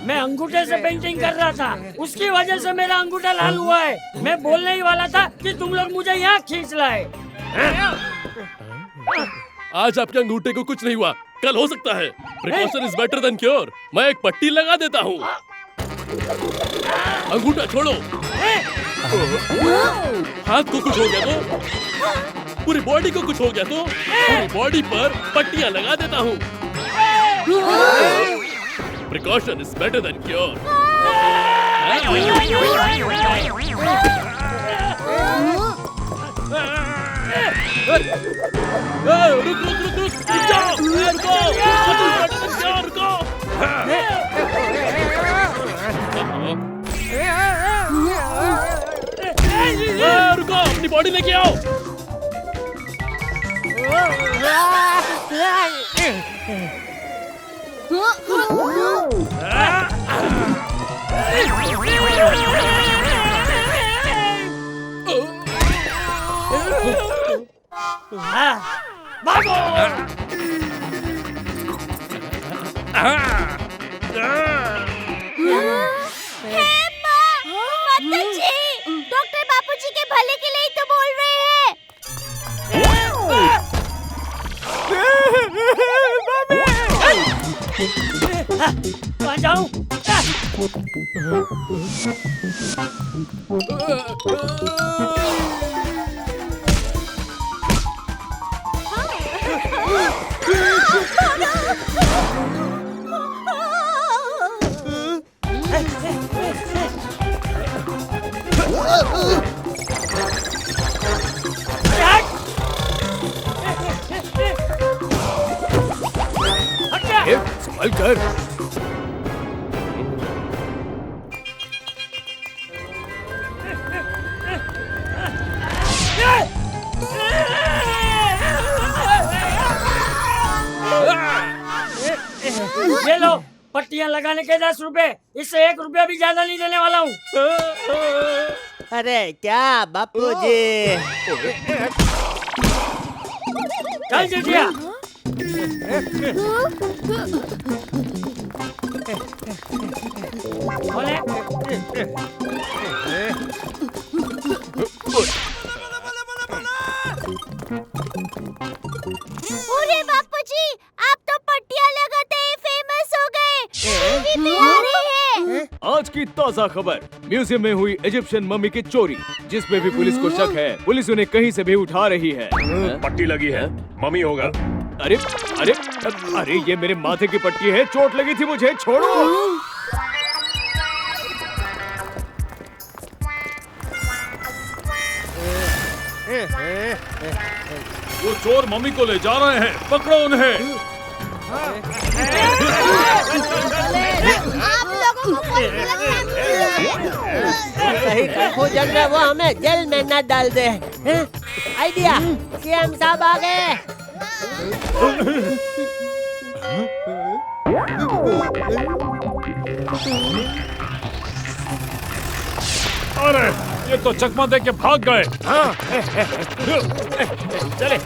मैं अंगूठे से पेंटिंग कर रहा था, उसकी वजह से मेरा अंगूठा लाल हुआ है। मैं बोलने ही वाला था कि तुम लोग मुझे यहाँ खींच लाए।
आज आपके अंगूठे को कुछ नहीं हुआ, कल हो सकता है। Precaution is better than cure. मैं एक पट्टी लगा देता हूँ। अंगूठा छोड़ो। हाथ को कुछ हो गया तो, पूरी बॉडी को कुछ हो गया तो, पूरी बॉडी पर पट्टियां लगा देता हूँ। Precaution is better than cure. रुको, अपनी बॉडी लेके आओ।
डॉक्टर बापूजी के भले के लिए ही तो बोल रहे हैं।
कहाँ जाऊँ?
संभल कर।
ये लो पट्टियां लगाने के 10 रुपए। इससे 1 रुपया भी ज्यादा नहीं देने वाला हूँ।
अरे क्या बापूजी।
चल जिठिया।
अरे बापूजी, आप तो पट्टियां लगाते ही फेमस हो गए। टीवी पे आ रहे हैं।
आज की ताज़ा खबर, म्यूजियम में हुई इजिप्शियन मम्मी की चोरी, जिसमें भी पुलिस को शक है। पुलिस उन्हें कहीं से भी उठा रही है।
पट्टी लगी है, मम्मी होगा।
अरे अरे अरे, ये मेरे माथे की पट्टी है, चोट लगी थी मुझे, छोड़ो।
वो चोर मम्मी को ले जा रहे हैं, पकड़ो उन्हें।
आप लोगों को
कहीं कंफ्यूजन में वो हमें जेल में न डाल दे। आइडिया, सीएम साहब आ गए।
अरे ये तो चकमा दे के भाग गए।
चले।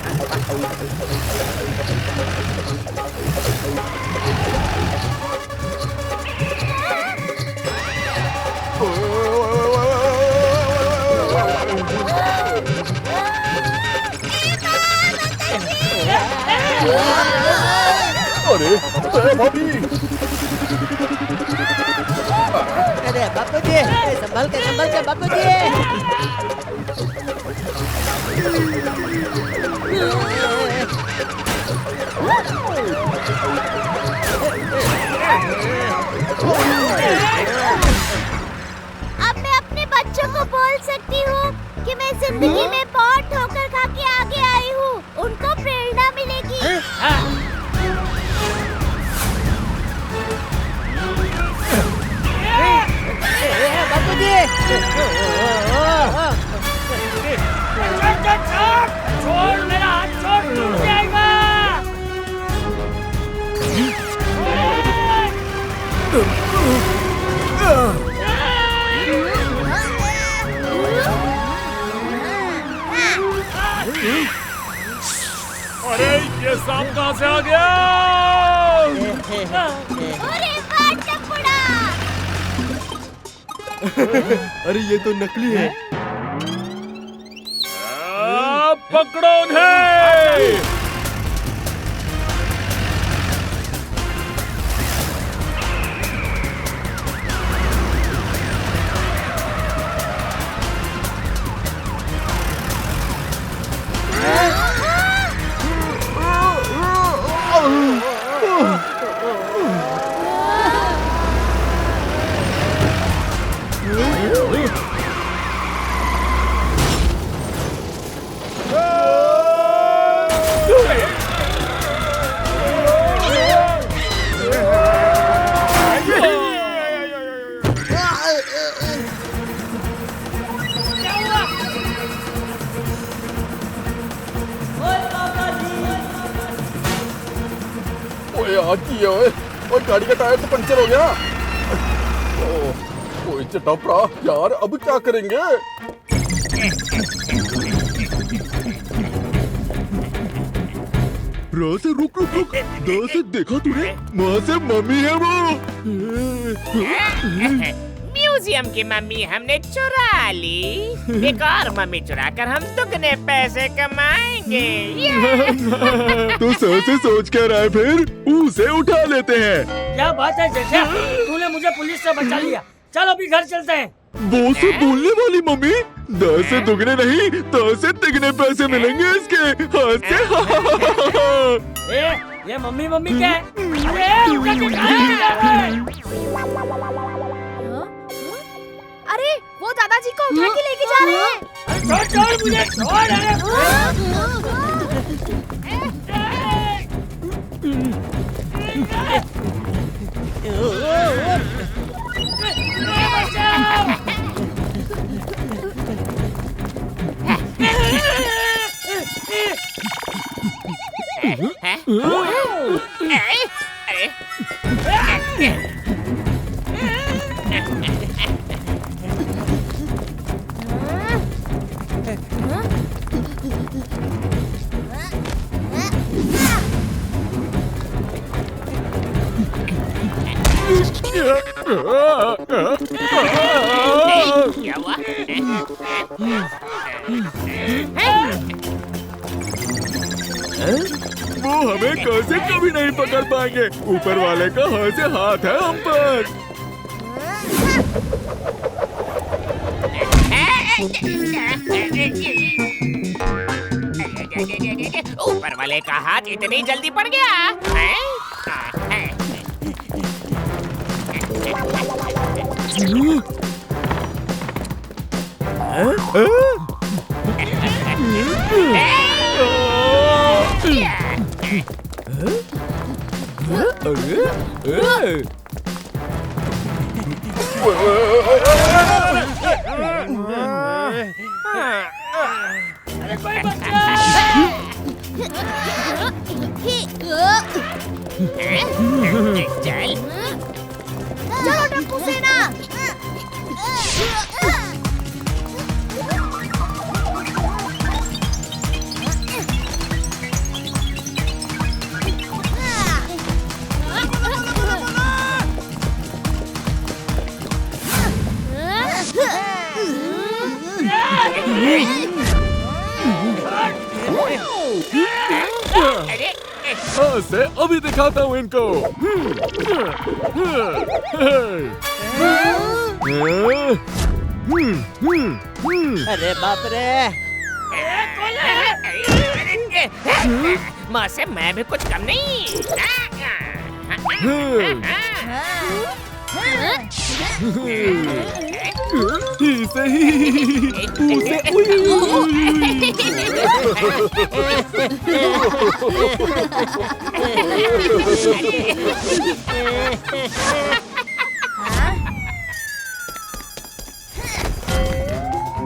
अरे भाभी
अरे बापू जी संभल के बापू जी।
अब मैं अपने बच्चों को बोल सकती हूँ कि मैं जिंदगी में बहुत ठोकर खा के आगे आई हूँ, उनको प्रेरणा मिलेगी।
बापू जी
छोड़ मेरा हाथ, छोड़, टूट जाएगा।
अरे ये सांप कहाँ से आ गया?
अरे वाह टपुड़ा!
अरे ये तो नकली है।
पकड़ो उन्हें।
ओए गाड़ी का टायर तो पंचर हो गया। कोई चटपरा यार, अब क्या करेंगे?
से रुक रुक रुक, से देखा तूने? वहाँ से मम्मी है वो।
म्यूजियम की मम्मी हमने चुरा ली, एक और मम्मी चुराकर हम दुगने पैसे कमाएंगे।
तो सर से सोच क्या रहा है, फिर उसे उठा लेते हैं।
क्या बात है जेठा, तूने मुझे पुलिस से बचा लिया। चल अभी घर चलते हैं।
वो से बोलने वाली मम्मी, 10 से दुगने नहीं 10 से तिगने पैसे मिलेंगे इसके हाथ से।
ये मम्मी मम्मी क्या है?
अरे वो दादाजी को उठा के लेके जा रहे हैं।
छोड़ मुझे,
क्या हुआ?
वो हमें कैसे कभी नहीं पकड़ पाएंगे, ऊपर वाले का हाथ से हाथ है हम पर।
ऊपर वाले का हाथ इतनी जल्दी पड़ गया है?
चलो टप्पू सेना।
हाँ से अभी दिखाता हूँ इनको।
अरे बाप रे।
माँ से मैं भी कुछ कम नहीं।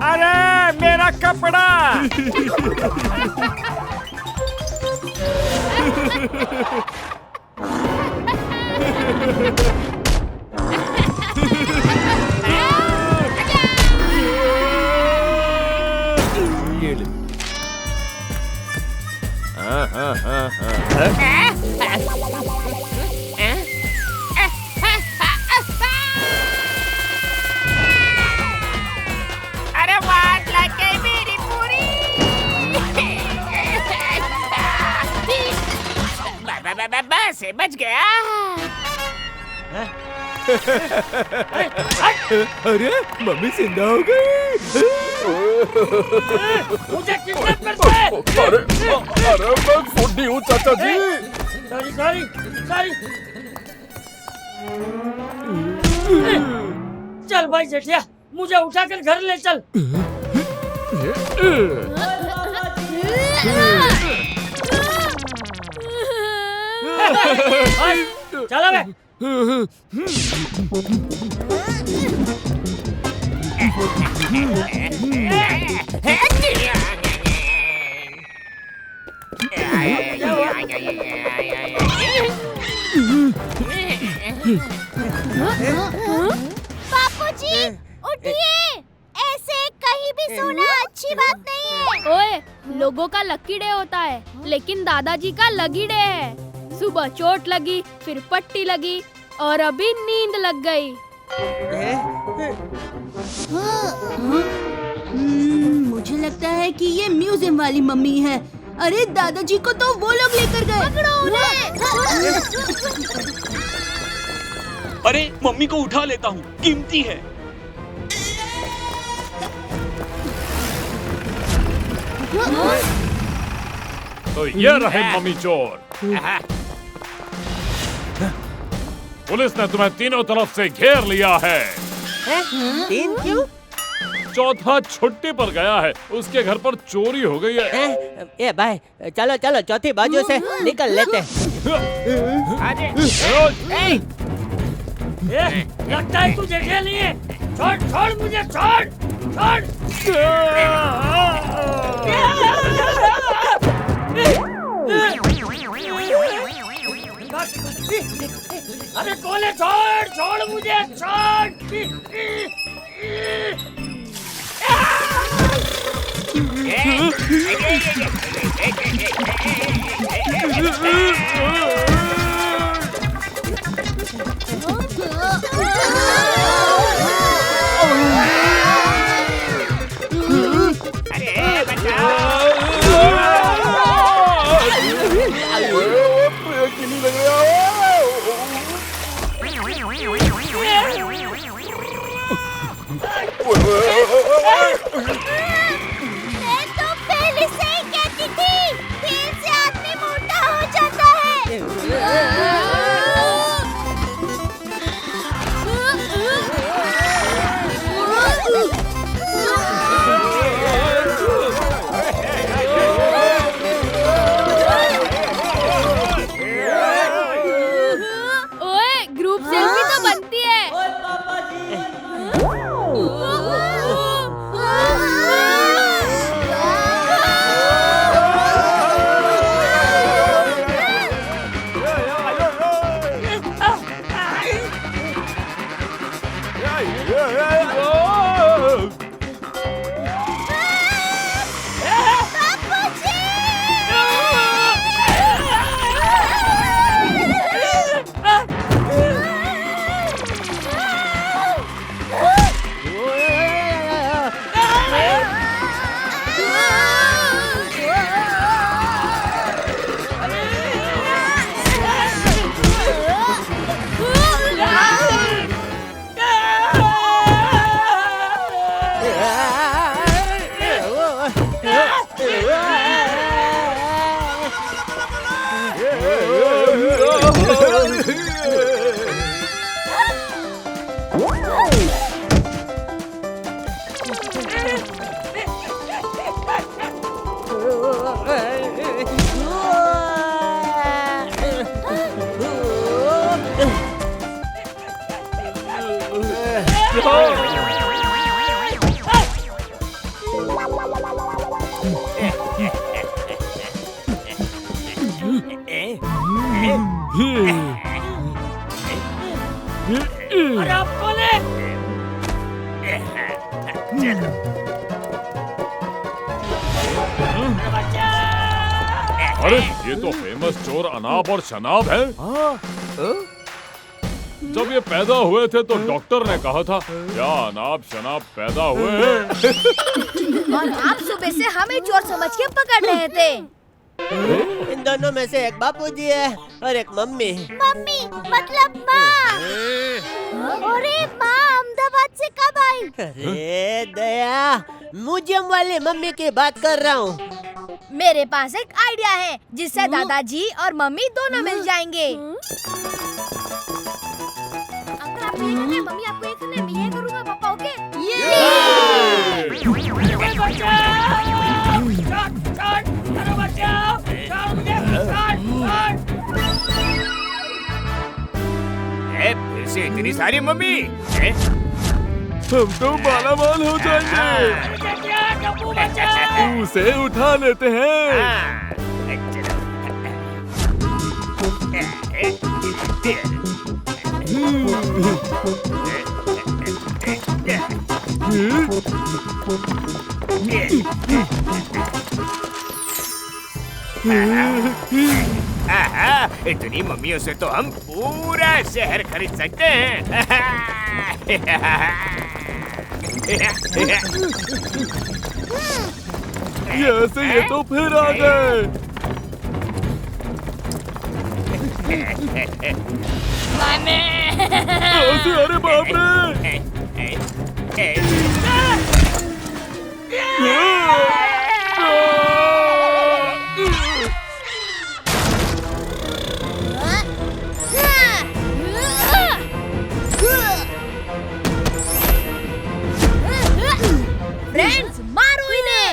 अरे मेरा कपड़ा।
अरे वाट लग गई मेरी पूरी। बस बच गया।
अरे मम्मी जिंदा हो गई।
मुझे किडनैप करते हैं।
अरे मैं फुड्डी हूँ चाचा जी।
सॉरी। चल भाई जेठिया, मुझे उठाकर घर ले चल। चलो बे।
बापूजी उठिए, ऐसे कहीं भी सोना अच्छी बात नहीं है।
ओए, लोगों का लकी डे होता है, लेकिन दादाजी का लगी डे है। सुबह चोट लगी, फिर पट्टी लगी और अभी नींद लग गई।
मुझे लगता है कि ये म्यूजियम वाली मम्मी है। अरे दादाजी को तो वो लोग लेकर गए।
अरे मम्मी को उठा लेता हूँ, कीमती है।
तो ये रहे मम्मी चोर। पुलिस ने तुम्हें तीनों तरफ से घेर लिया है।
तीन क्यों?
चौथा छुट्टी पर गया है, उसके घर पर चोरी हो गई है।
ए भाई, चलो चौथी बाजू से निकल लेते हैं।
लगता है तू जेठिया नहीं है। छोड़ मुझे, छोड़। अरे कौन है? छोड़ मुझे, छोड़।
मैं तो पहले से ही कहती थी, खेल से आदमी मोटा हो जाता है।
अरे आप कौन है?
चलो।
अरे ये तो फेमस चोर अनाब और शनाब है। जब ये पैदा हुए थे तो डॉक्टर ने कहा था क्या अनाब शनाब पैदा हुए हैं।
और आप सुबह से हमें चोर समझ के पकड़ रहे थे।
इन दोनों में से एक बापूजी है और एक मम्मी।
मम्मी मतलब माँ। अरे माँ अहमदाबाद से कब आई?
अरे दया, म्यूजियम वाली मम्मी की बात कर रहा हूँ।
मेरे पास एक आइडिया है जिससे दादाजी और मम्मी दोनों मिल जाएंगे। अंकल आप ये करना है, मम्मी आपको ये करना है, मैं ये करूँगा पापा, ओके?
फिर से इतनी सारी मम्मी।
हम तो मालामाल हो जाएंगे। उसे उठा लेते हैं।
इतनी मम्मियों से तो हम पूरा शहर खरीद सकते हैं।
ये तो फिर आ गए। अरे बाप रे।
फ्रेंड्स मारो इन्हें।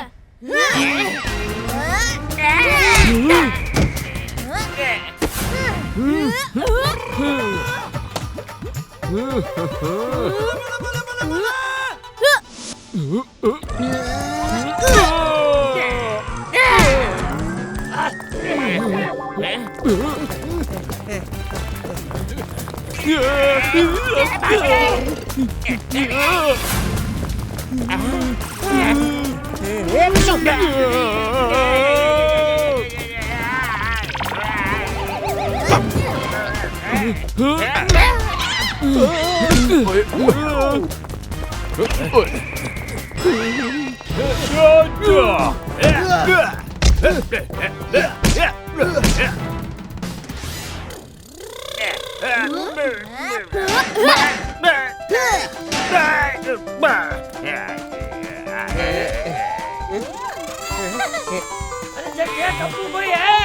अरे जब ये टप्पू कोई है?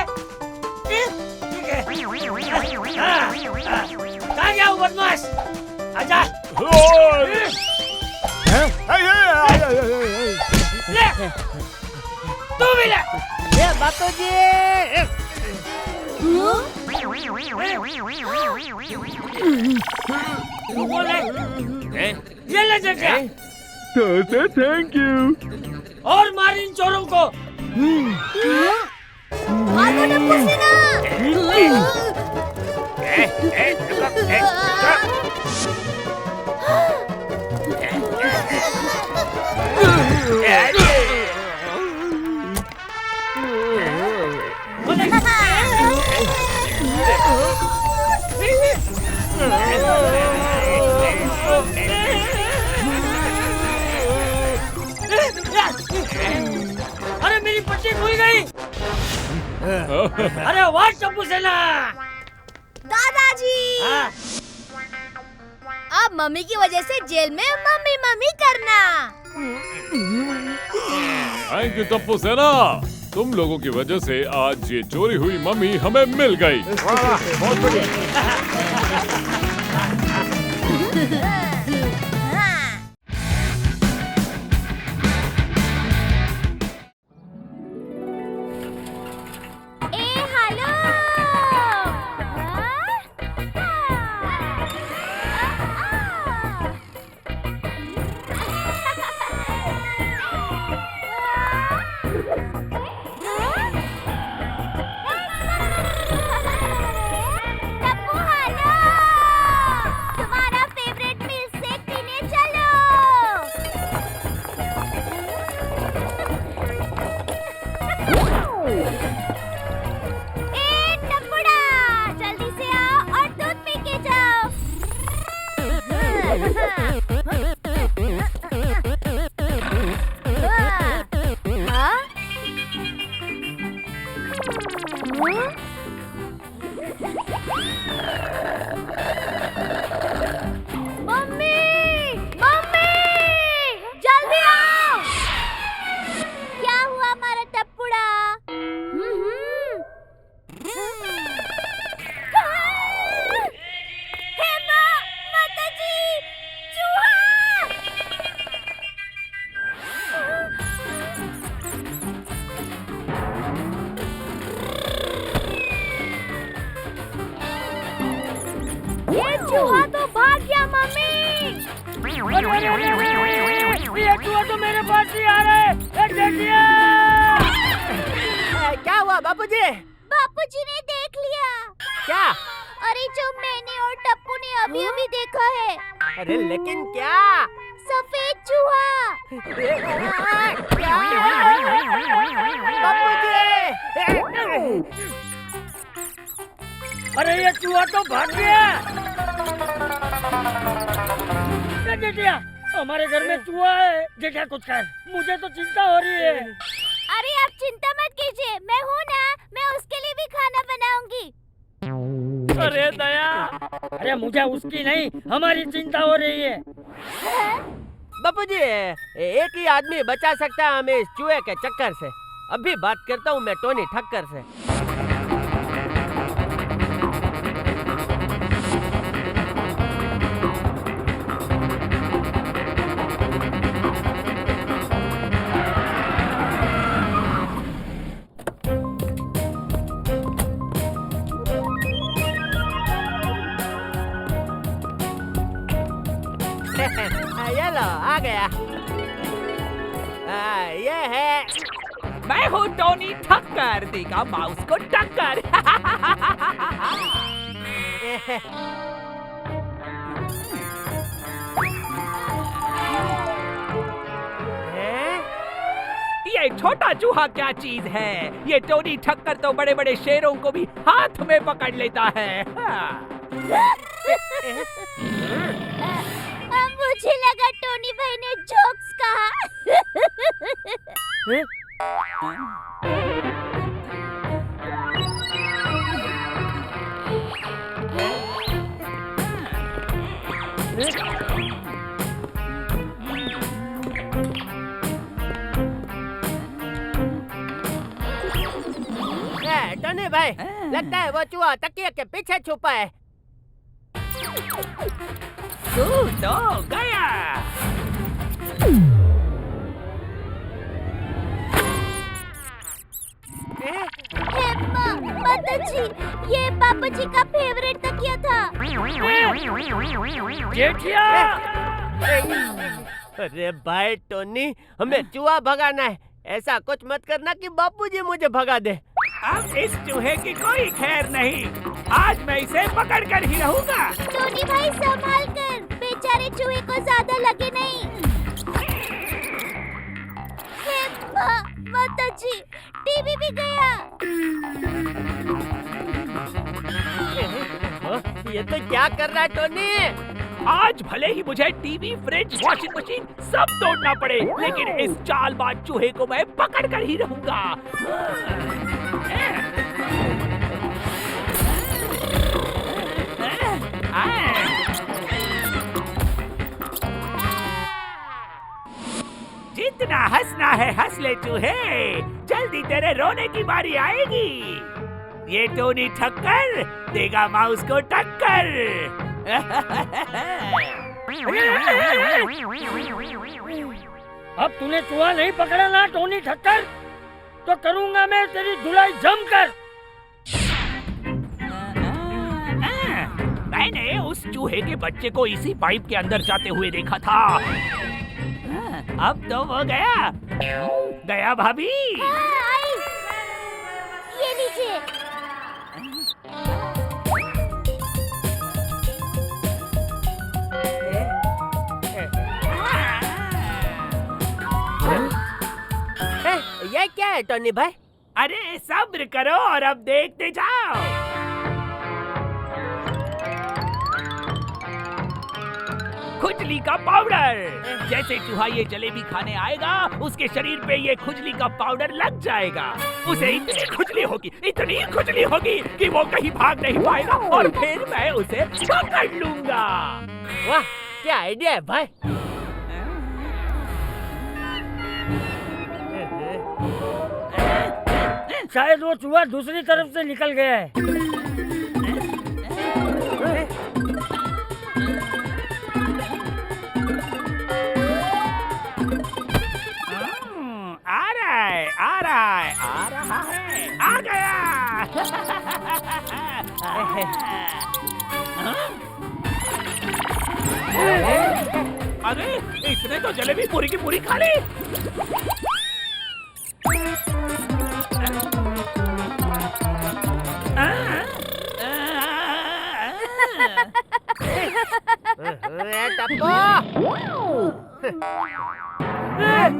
कहाँ गया वो बदमाश? आजा। ले, तू भी ले।
ये बापूजी।
तू कौन है? ये ले जैसे।
Thank you.
और मार इन चोरों को। अरे मेरी पट्टी खुल गई। अरे वाह टप्पू सेना।
दादाजी अब मम्मी की वजह से जेल में मम्मी मम्मी करना।
थैंक यू टप्पू सेना, तुम लोगों की वजह से आज ये चोरी हुई मम्मी हमें मिल गई। बहुत बढ़िया।
चूहा तो भाग गया मम्मी।
ये चूहा तो मेरे पास ही आ रहा है। देखिए
क्या हुआ बापूजी?
बापूजी ने देख लिया।
क्या?
अरे जो मैंने और टप्पू ने अभी अभी देखा है।
अरे लेकिन क्या?
सफेद चूहा।
क्या? बापूजी!
अरे ये चूहा तो भाग गया। जेठिया हमारे घर में चूहा है। जेठिया कुछ कर, मुझे तो चिंता हो रही है।
अरे आप चिंता मत कीजिए, मैं हूँ ना, मैं उसके लिए भी खाना बनाऊंगी।
अरे दया, अरे मुझे उसकी नहीं हमारी चिंता हो रही है।
बापूजी एक ही आदमी बचा सकता है हमें इस चूहे के चक्कर से। अभी बात करता हूँ मैं टोनी ठक्कर से। ये लो आ गया। ये है,
मैं हूँ टोनी ठक्कर, देगा माउस को टक्कर। ये छोटा चूहा क्या चीज है? ये टोनी ठक्कर तो बड़े बड़े शेरों को भी हाथ में पकड़ लेता है।
मुझे लगा टोनी भाई ने जोक्स कहा।
टोनी भाई लगता है वो चूहा तकिया के पीछे छुपा है।
तू तो गया।
माता जी, ये पापा जी का फेवरेट तकिया था।
अरे भाई टोनी, हमें चूहा भगाना है। ऐसा कुछ मत करना कि बापूजी मुझे भगा दे।
अब इस चूहे की कोई खैर नहीं। आज मैं इसे पकड़ कर ही रहूंगा।
टोनी भाई संभाल कर, बेचारे चूहे को ज्यादा लगे नहीं। माता जी, टीवी भी गया।
ये तो क्या कर रहा है टोनी?
आज भले ही मुझे टीवी, फ्रिज, वॉशिंग मशीन सब तोड़ना पड़े, लेकिन इस चालबाज चूहे को मैं पकड़ कर ही रहूंगा। जितना हंसना है हंस ले चूहे, जल्दी तेरे रोने की बारी आएगी। ये टोनी ठक्कर देगा माउस को टक्कर।
अब तूने चूहा नहीं पकड़ा ना टोनी ठक्कर, तो करूंगा मैं तेरी धुलाई जमकर।
मैंने उस चूहे के बच्चे को इसी पाइप के अंदर जाते हुए देखा था। अब तो वो गया। गया भाभी।
ये लीजिए।
ये क्या है टोनी भाई?
अरे सब्र करो और अब देखते जाओ। खुजली का पाउडर। जैसे चूहा ये जलेबी खाने आएगा, उसके शरीर पे ये खुजली का पाउडर लग जाएगा। उसे इतनी खुजली होगी कि वो कहीं भाग नहीं पाएगा और फिर मैं उसे पकड़ लूंगा।
वाह, क्या आइडिया है भाई।
शायद वो चूहा दूसरी तरफ से निकल गया है।
आ रहा है, आ गया। अरे इसने तो जलेबी पूरी की पूरी खा ली।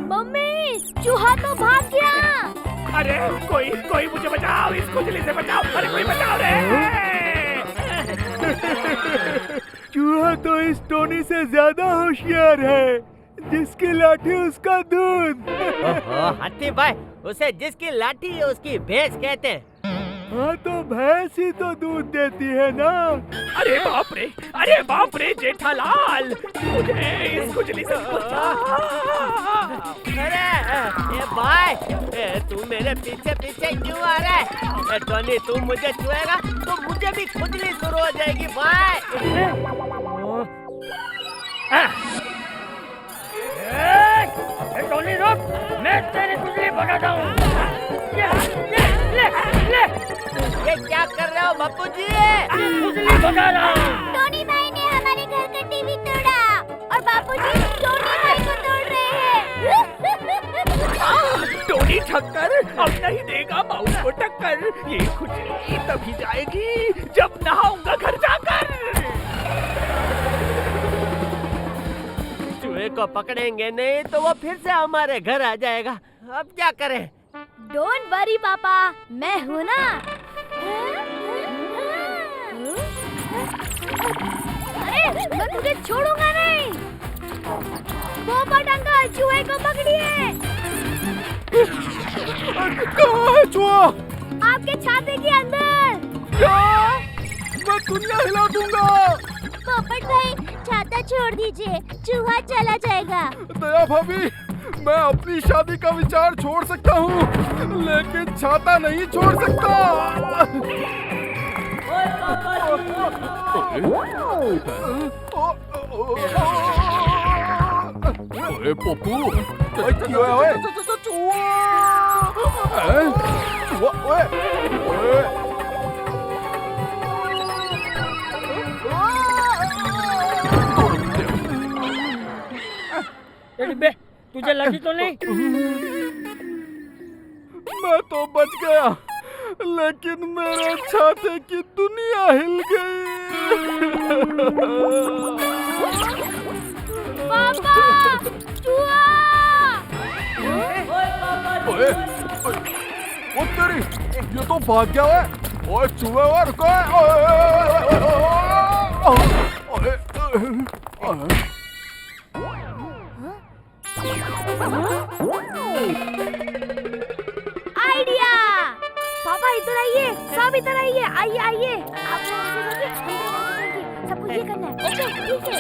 मम्मी चूहा तो भाग गया।
अरे कोई मुझे बचाओ, इस खुजली से बचाओ। अरे कोई बचाओ रे।
चूहा तो इस टोनी से ज्यादा होशियार है, जिसकी लाठी उसका दूध।
हाथी भाई, उसे जिसकी लाठी है उसकी भैंस कहते हैं।
हाँ तो भैंस ही तो दूध देती है ना।
अरे बाप रे जेठालाल, मुझे इस खुजली से बचा।
अरे भाई, तू मेरे पीछे पीछे क्यों आ रहा है? टोनी तू मुझे छुएगा तो मुझे भी खुजली शुरू हो जाएगी भाई।
टोनी रुक, मैं तेरी खुजली भगाता हूँ।
ये क्या कर रहे हो बापू जी?
खुजली भगा रहा हूँ।
टोनी भाई ने हमारे घर का टीवी तोड़ा और बापूजी टोनी भाई को तोड़ रहे हैं।
टोनी ठक्कर अब नहीं देगा माउस को टक्कर। ये खुजली तभी जाएगी जब नहाऊंगा घर जाकर।
चूहे को पकड़ेंगे नहीं तो वो फिर से हमारे घर आ जाएगा। अब क्या करें?
डोंट वरी पापा, मैं हूँ ना। अरे मैं तुझे छोड़ूंगा नहीं। पोपट अंकल चूहे को पकड़िए।
कहाँ है चूहा?
आपके छाते के अंदर।
क्या? मैं दुनिया हिला दूंगा।
पोपट भाई छाता छोड़ दीजिए, चूहा चला जाएगा।
दया भाभी, मैं अपनी शादी का विचार छोड़ सकता हूँ, लेकिन छाता नहीं छोड़ सकता।
अरे पप्पू,
क्यों है?
डिब्बे, तुझे लगी तो नहीं?
मैं तो बच गया, लेकिन मेरे छाते की दुनिया हिल गई।
पापा, चूहा!
ओए, वो तेरी, ये तो भाग गया है। ओए चूहे हुआ, रुको।
आइडिया! पापा इधर आइए, सब इधर आइए, आइए आइए। आप सबको ये करना है। ओके, ठीक है।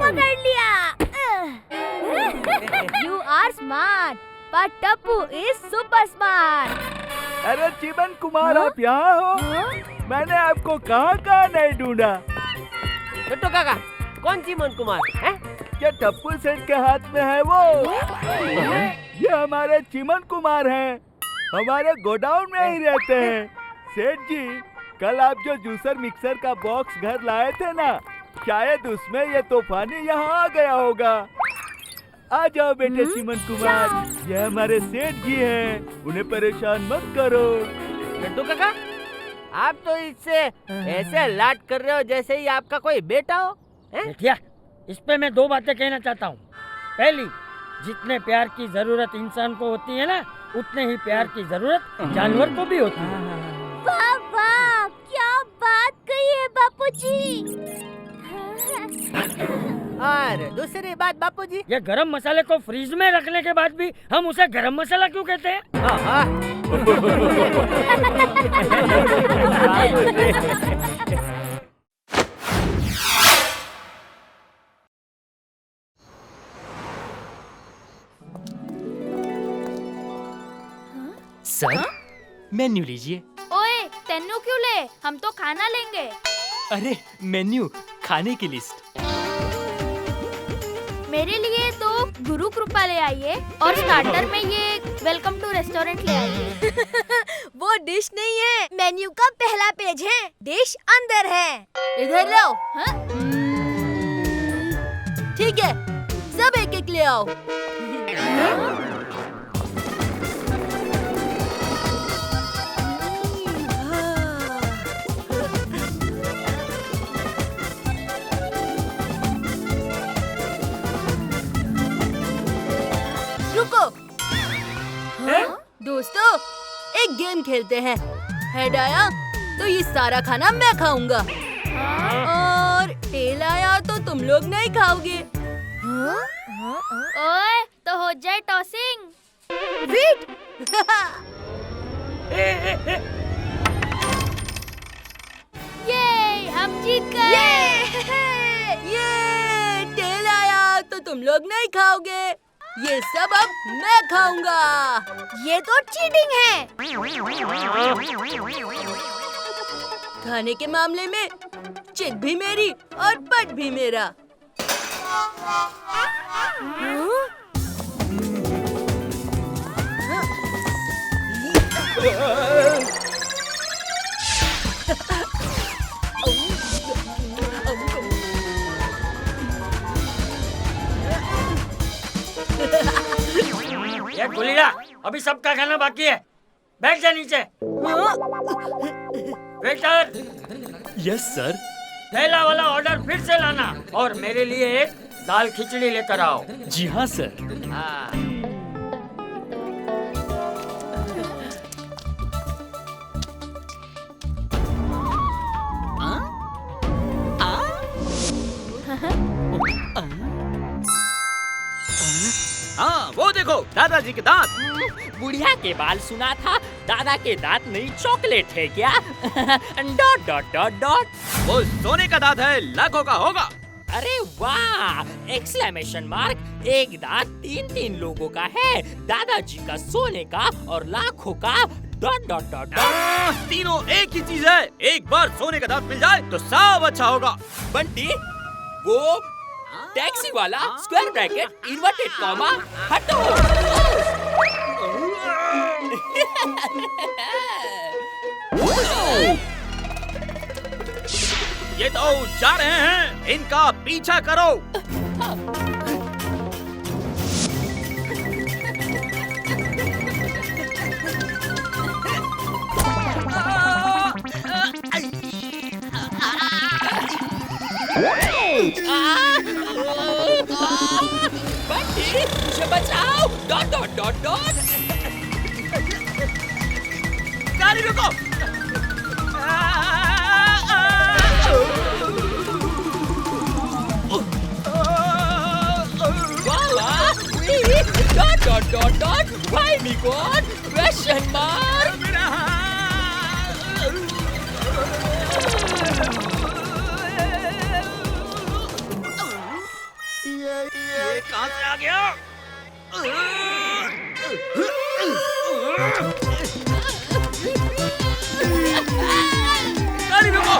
पकड़ लिया। You are smart, but Tappu is super smart.
अरे चिमन कुमार, आप यहाँ हो? मैंने आपको कहाँ नहीं ढूंढा।
छोटू काका, कौन चिमन कुमार है?
क्या टप्पू सेठ के हाथ में है वो? ये हमारे चिमन कुमार हैं, हमारे गोडाउन में ही रहते हैं। सेठ जी, कल आप जो जूसर मिक्सर का बॉक्स घर लाए थे ना, शायद उसमें ये तूफानी यहाँ आ गया होगा। आ जाओ बेटे चिमन कुमार, ये हमारे सेठ जी हैं, उन्हें परेशान मत करो।
छोटू काका, आप तो इससे ऐसे लाड कर रहे हो जैसे ही आपका कोई बेटा हो।
देखिए, इस पे मैं दो बातें कहना चाहता हूँ। पहली, जितने प्यार की जरूरत इंसान को होती है ना, उतने ही प्यार की जरूरत जानवर को भी होती है।
वाह वाह, क्या बात कही है बापूजी।
और दूसरी बात बापूजी,
ये गरम मसाले को फ्रीज में रखने के बाद भी हम उसे गरम मसाला क्यों कहते हैं?
मेन्यू लीजिए।
ओए तेनू क्यों ले, हम तो खाना लेंगे।
अरे मेन्यू, खाने की लिस्ट।
मेरे लिए तो गुरु कृपा ले आइए और स्टार्टर में ये वेलकम टू रेस्टोरेंट ले आइए।
वो डिश नहीं है, मेन्यू का पहला पेज है, डिश अंदर है। इधर लाओ। हाँ? ठीक है, सब एक एक ले आओ। रुको। दोस्तों, एक गेम खेलते हैं। हेड आया तो ये सारा खाना मैं खाऊंगा, और टेल आया तो तुम लोग नहीं खाओगे।
ओए तो हो जाए टॉसिंग।
वेट।
ये हम जीत गए।
ये टेल आया तो तुम लोग नहीं खाओगे, ये सब अब मैं खाऊंगा। ये तो चीटिंग है। खाने के मामले में चिट भी मेरी और पट भी मेरा।
ये गुलीला, अभी सबका खाना बाकी है, बैठ जा नीचे। Waiter,
yes sir.
पहला वाला ऑर्डर फिर से लाना और मेरे लिए एक दाल खिचड़ी लेकर आओ।
जी हाँ सर।
हाँ।
हाँ वो देखो दादाजी के दांत।
बुढ़िया के बाल सुना था, दादा के दांत नहीं चॉकलेट है क्या? Dot dot dot dot.
वो सोने का दांत है, लाखों का होगा।
अरे वाह! Exclamation mark. एक दांत 3-3 लोगों का है, दादाजी का सोने का और लाखों का डॉट डॉट डॉट डॉट।
तीनों एक ही चीज है, एक बार सोने का दांत मिल जाए तो सब अच्छा होगा।
बंटी, वो टैक्सी वाला स्क्वायर ब्रैकेट इन्वर्टेड कॉमा हटो।
ये तो जा रहे हैं, इनका पीछा करो।
बंटी, मुझे बचाओ। Dot dot dot dot.
गाड़ी रुको।
Dot dot dot dot. Why me God? Question mark.
ये कहाँ से आ गया? गाड़ी रुको।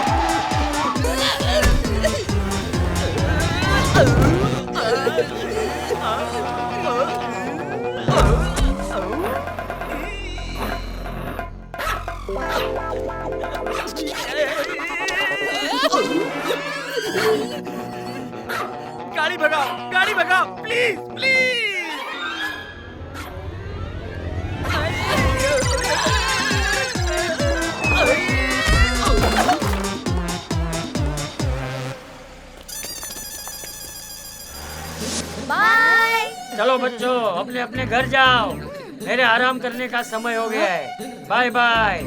गाड़ी भगाओ, गाड़ी भगाओ, प्लीज प्लीज।
बाय।
चलो बच्चों, अपने अपने घर जाओ, मेरे आराम करने का समय हो गया है। Bye bye.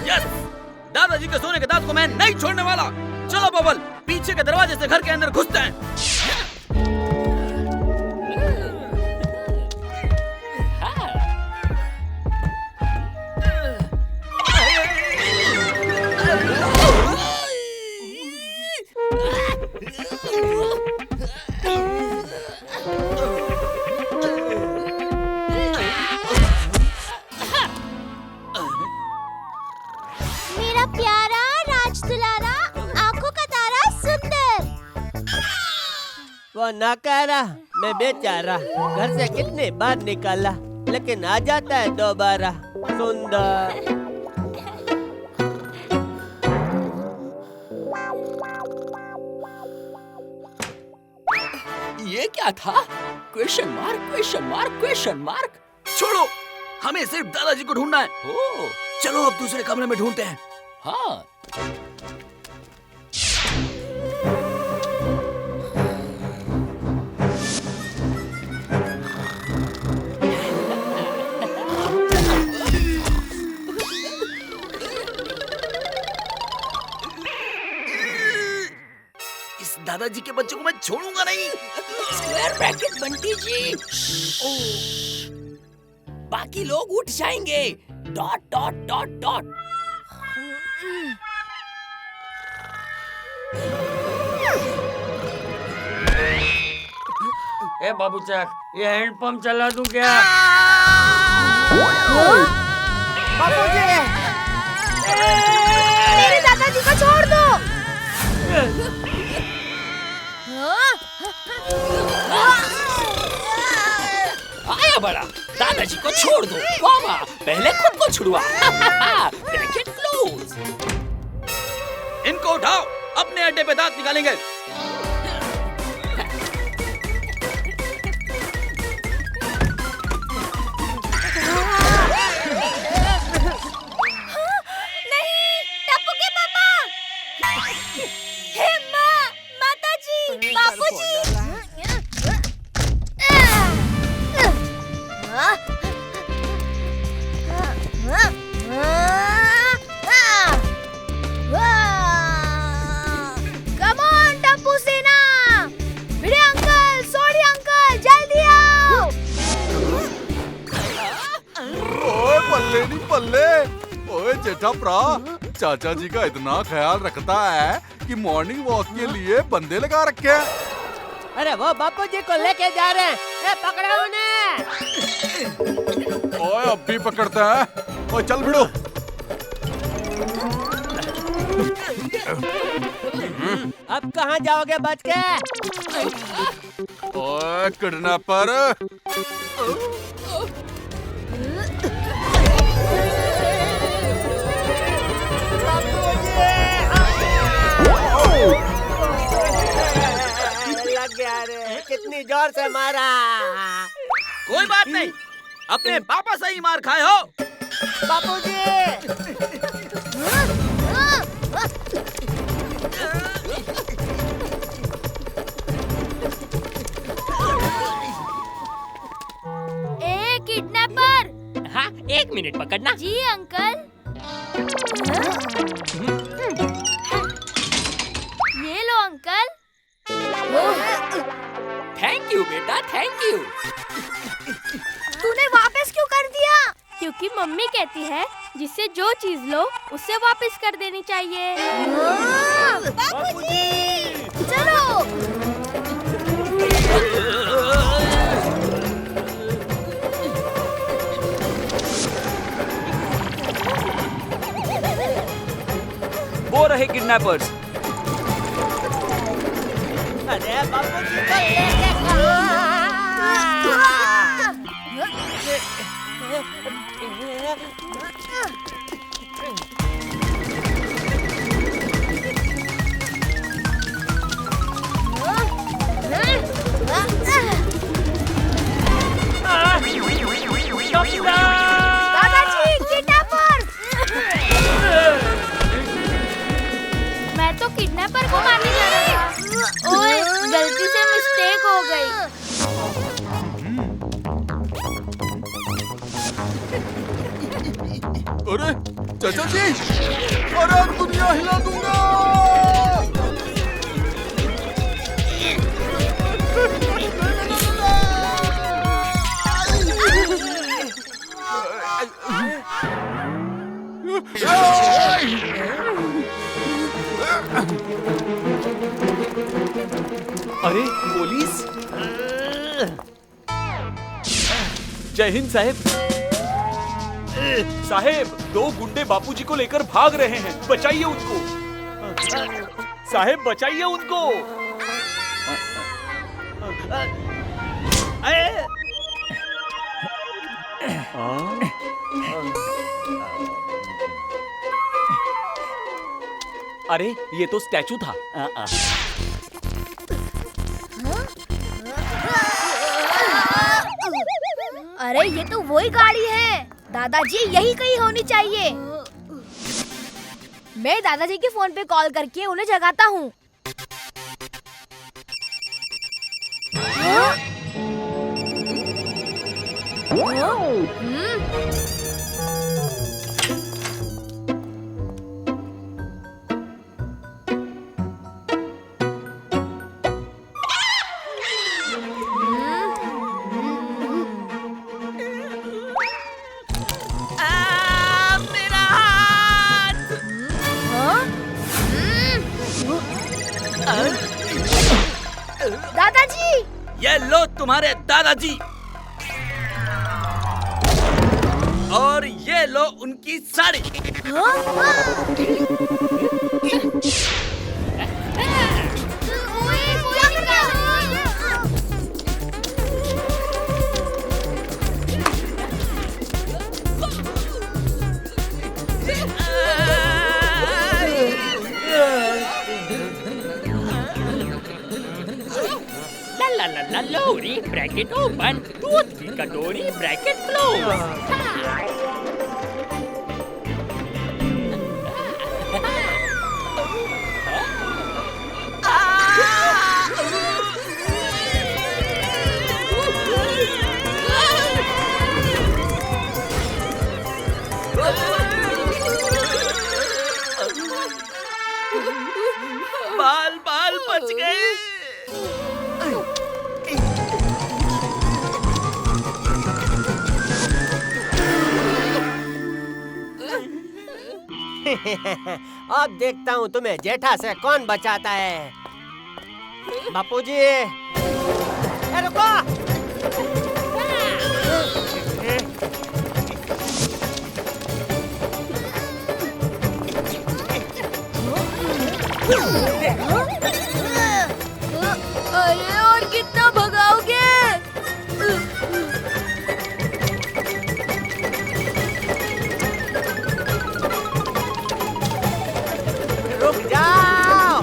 यस, दादाजी के सोने के दांत को मैं नहीं छोड़ने वाला। चलो बबल, पीछे के दरवाजे से घर के अंदर घुसते हैं।
मेरा प्यारा राजदुलारा, आंखों का तारा सुंदर।
वो नकारा मैं बेचारा, घर से कितने बार निकाला, लेकिन आ जाता है दोबारा। सुंदर
ये क्या था? Question mark, question mark, question mark. छोड़ो, हमें सिर्फ दादाजी को ढूंढना है। ओ, चलो अब दूसरे कमरे में ढूंढते हैं। हाँ। इस दादाजी के बच्चों को मैं छोड़ूंगा नहीं। Square bracket Bunty ji. बाकी लोग उठ जाएंगे। Dot dot dot dot.
ए बाबू चक, ये हैंडपंप चला दूं क्या?
बाबूजी, मेरे दादाजी को छोड़ दो।
आया बड़ा, दादाजी को छोड़ दो। मामा, पहले खुद को छुड़वा। Bracket close. इनको उठाओ, अपने अड्डे पे दांत निकालेंगे।
नहीं, टप्पू के पापा। हे माँ, माताजी, बापूजी। Come on, टप्पू सेना। भिड़े अंकल, सोडी अंकल, जल्दी आओ।
ओए पल्ले नहीं पल्ले। ओए जेठा प्रा, चाचा जी का इतना ख्याल रखता है कि मॉर्निंग वॉक के लिए बंदे लगा रखे हैं।
अरे वो बापू जी को लेके जा रहे हैं। ए, पकड़ो उन्हें।
ओए अब भी पकड़ते हैं। ओए चल भिड़ो।
अब कहाँ जाओगे बच के?
ओए किडनैपर।
लग गया रे, कितनी जोर से मारा।
कोई बात नहीं, अपने पापा से ही मार खाए हो।
बापूजी।
ए किडनैपर।
हाँ, 1 मिनट पकड़ना।
जी अंकल। ये लो अंकल।
थैंक यू बेटा, थैंक यू।
तूने वापस क्यों कर दिया? क्योंकि मम्मी कहती है जिससे जो चीज लो उससे वापस कर देनी चाहिए। बापूजी, चलो।
वो रहे किडनैपर्स।
अरे बापूजी को लेके कहाँ?
दादाजी, किडनैपर। मैं तो किडनैपर को मारने जा रहा था। ओए, गलती से मिस्टेक हो गई।
अरे चाचा जी, अरे दुनिया हिला दूंगा।
अरे पुलिस! जय हिंद साहब। साहब, 2 गुंडे बापूजी को लेकर भाग रहे हैं, बचाइए उनको। साहब बचाइए उनको। अरे ये तो स्टैचू था।
अरे ये तो वही गाड़ी है। दादाजी यही कहीं होनी चाहिए। मैं दादाजी के फोन पे कॉल करके उन्हें जगाता हूँ। दादाजी,
ये लो तुम्हारे दादाजी, और ये लो उनकी साड़ी।
ला लोरी ब्रैकेट ओपन, दूध की कटोरी ब्रैकेट क्लोज।
बाल बाल बच गए।
अब देखता हूँ तुम्हें जेठा से कौन बचाता है। बापूजी, रुको।
अरे और कितना भगाओगे?
रुक जाओ।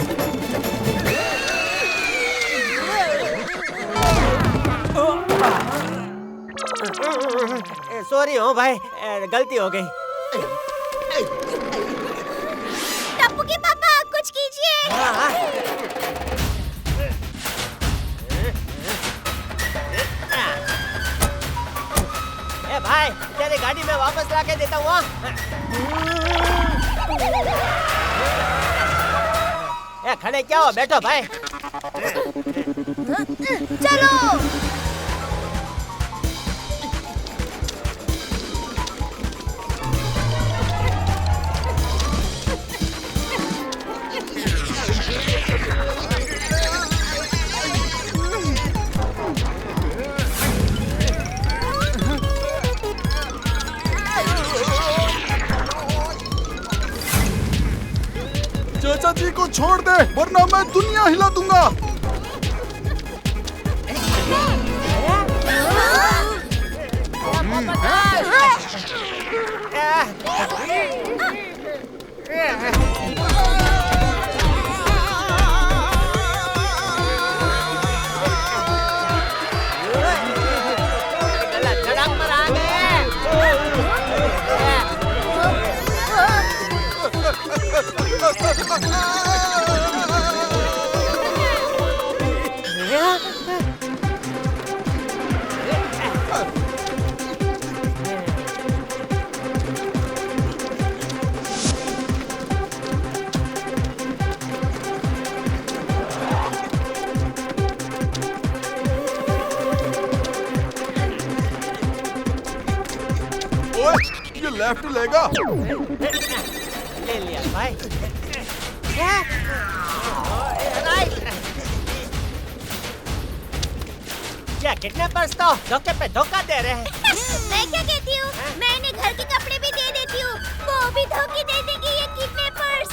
सॉरी हो भाई, गलती हो गई।
टप्पू के पापा कुछ कीजिए।
ए भाई, तेरी गाड़ी में वापस ला के देता हूँ। ए खड़े क्या हो, बैठो भाई।
चलो।
चाचा जी को छोड़ दे, वरना मैं दुनिया हिला दूंगा। ये लेफ्ट लेगा।
ले लिया भाई। ये किडनैपर्स तो धोखे पे धोखा दे रहे हैं।
मैं क्या कहती हूँ, मैं इन्हें घर के कपड़े भी दे देती हूँ, वो भी धोखे दे देंगे ये किडनैपर्स।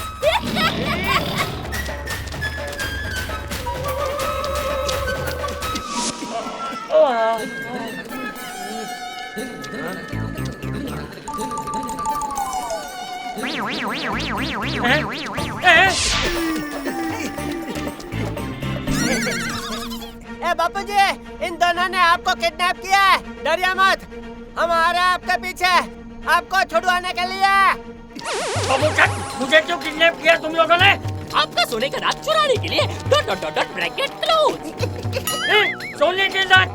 ए बापू जी, इन दोनों ने आपको किडनैप किया है, डरिए मत, हम आ रहे हैं आपके पीछे आपको छुड़वाने के लिए।
मुझे क्यों किडनैप किया तुम लोगों ने?
आपका सोने का दांत चुराने के लिए ब्रैकेट क्लोज।
सोने के दांत?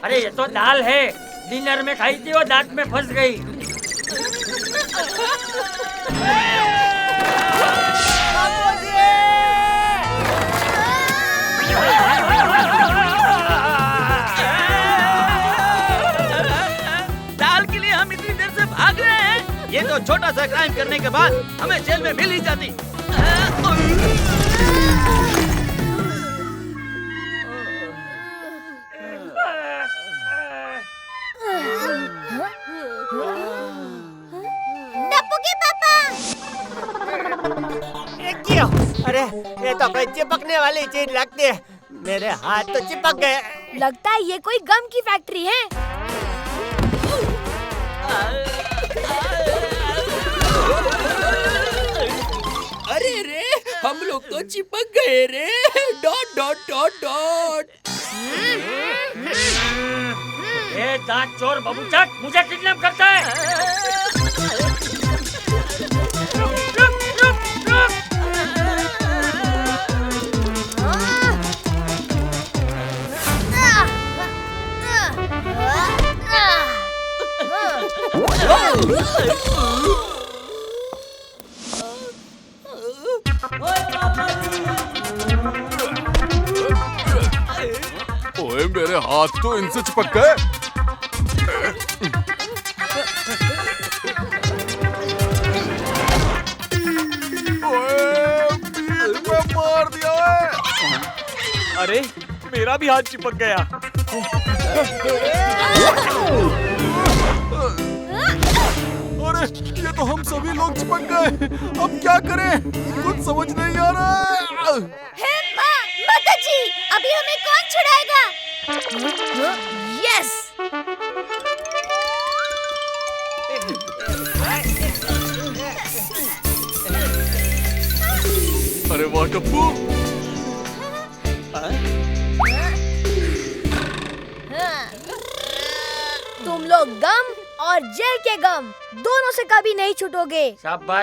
अरे ये तो दाल है, डिनर में खाई थी और दांत में फंस गई।
दाल के लिए हम इतनी देर से भाग रहे हैं। ये तो छोटा सा क्राइम करने के बाद हमें जेल में मिल ही जाती।
टप्पू के पापा।
क्यों? अरे ये तो कोई चिपकने वाली चीज लगती है, मेरे हाथ तो चिपक गए।
लगता है ये कोई गम की फैक्ट्री है।
अरे रे, हम लोग तो चिपक गए रे। Dot dot dot dot.
ये दांत चोर बबूचक मुझे किडनैप करता है।
ओए मेरे हाथ तो इनसे चिपक गए। ओए पीठ में मार दिया है।
अरे मेरा भी हाथ चिपक गया।
अरे ये तो हम सभी लोग चिपक गए, अब क्या करें कुछ समझ नहीं आ रहा।
हे माँ, माता जी, अभी हमें कौन छुड़ाएगा? यस।
अरे वाह टप्पू,
तुम लोग गम और जेल के गम दोनों से कभी नहीं छूटोगे।
शाबाश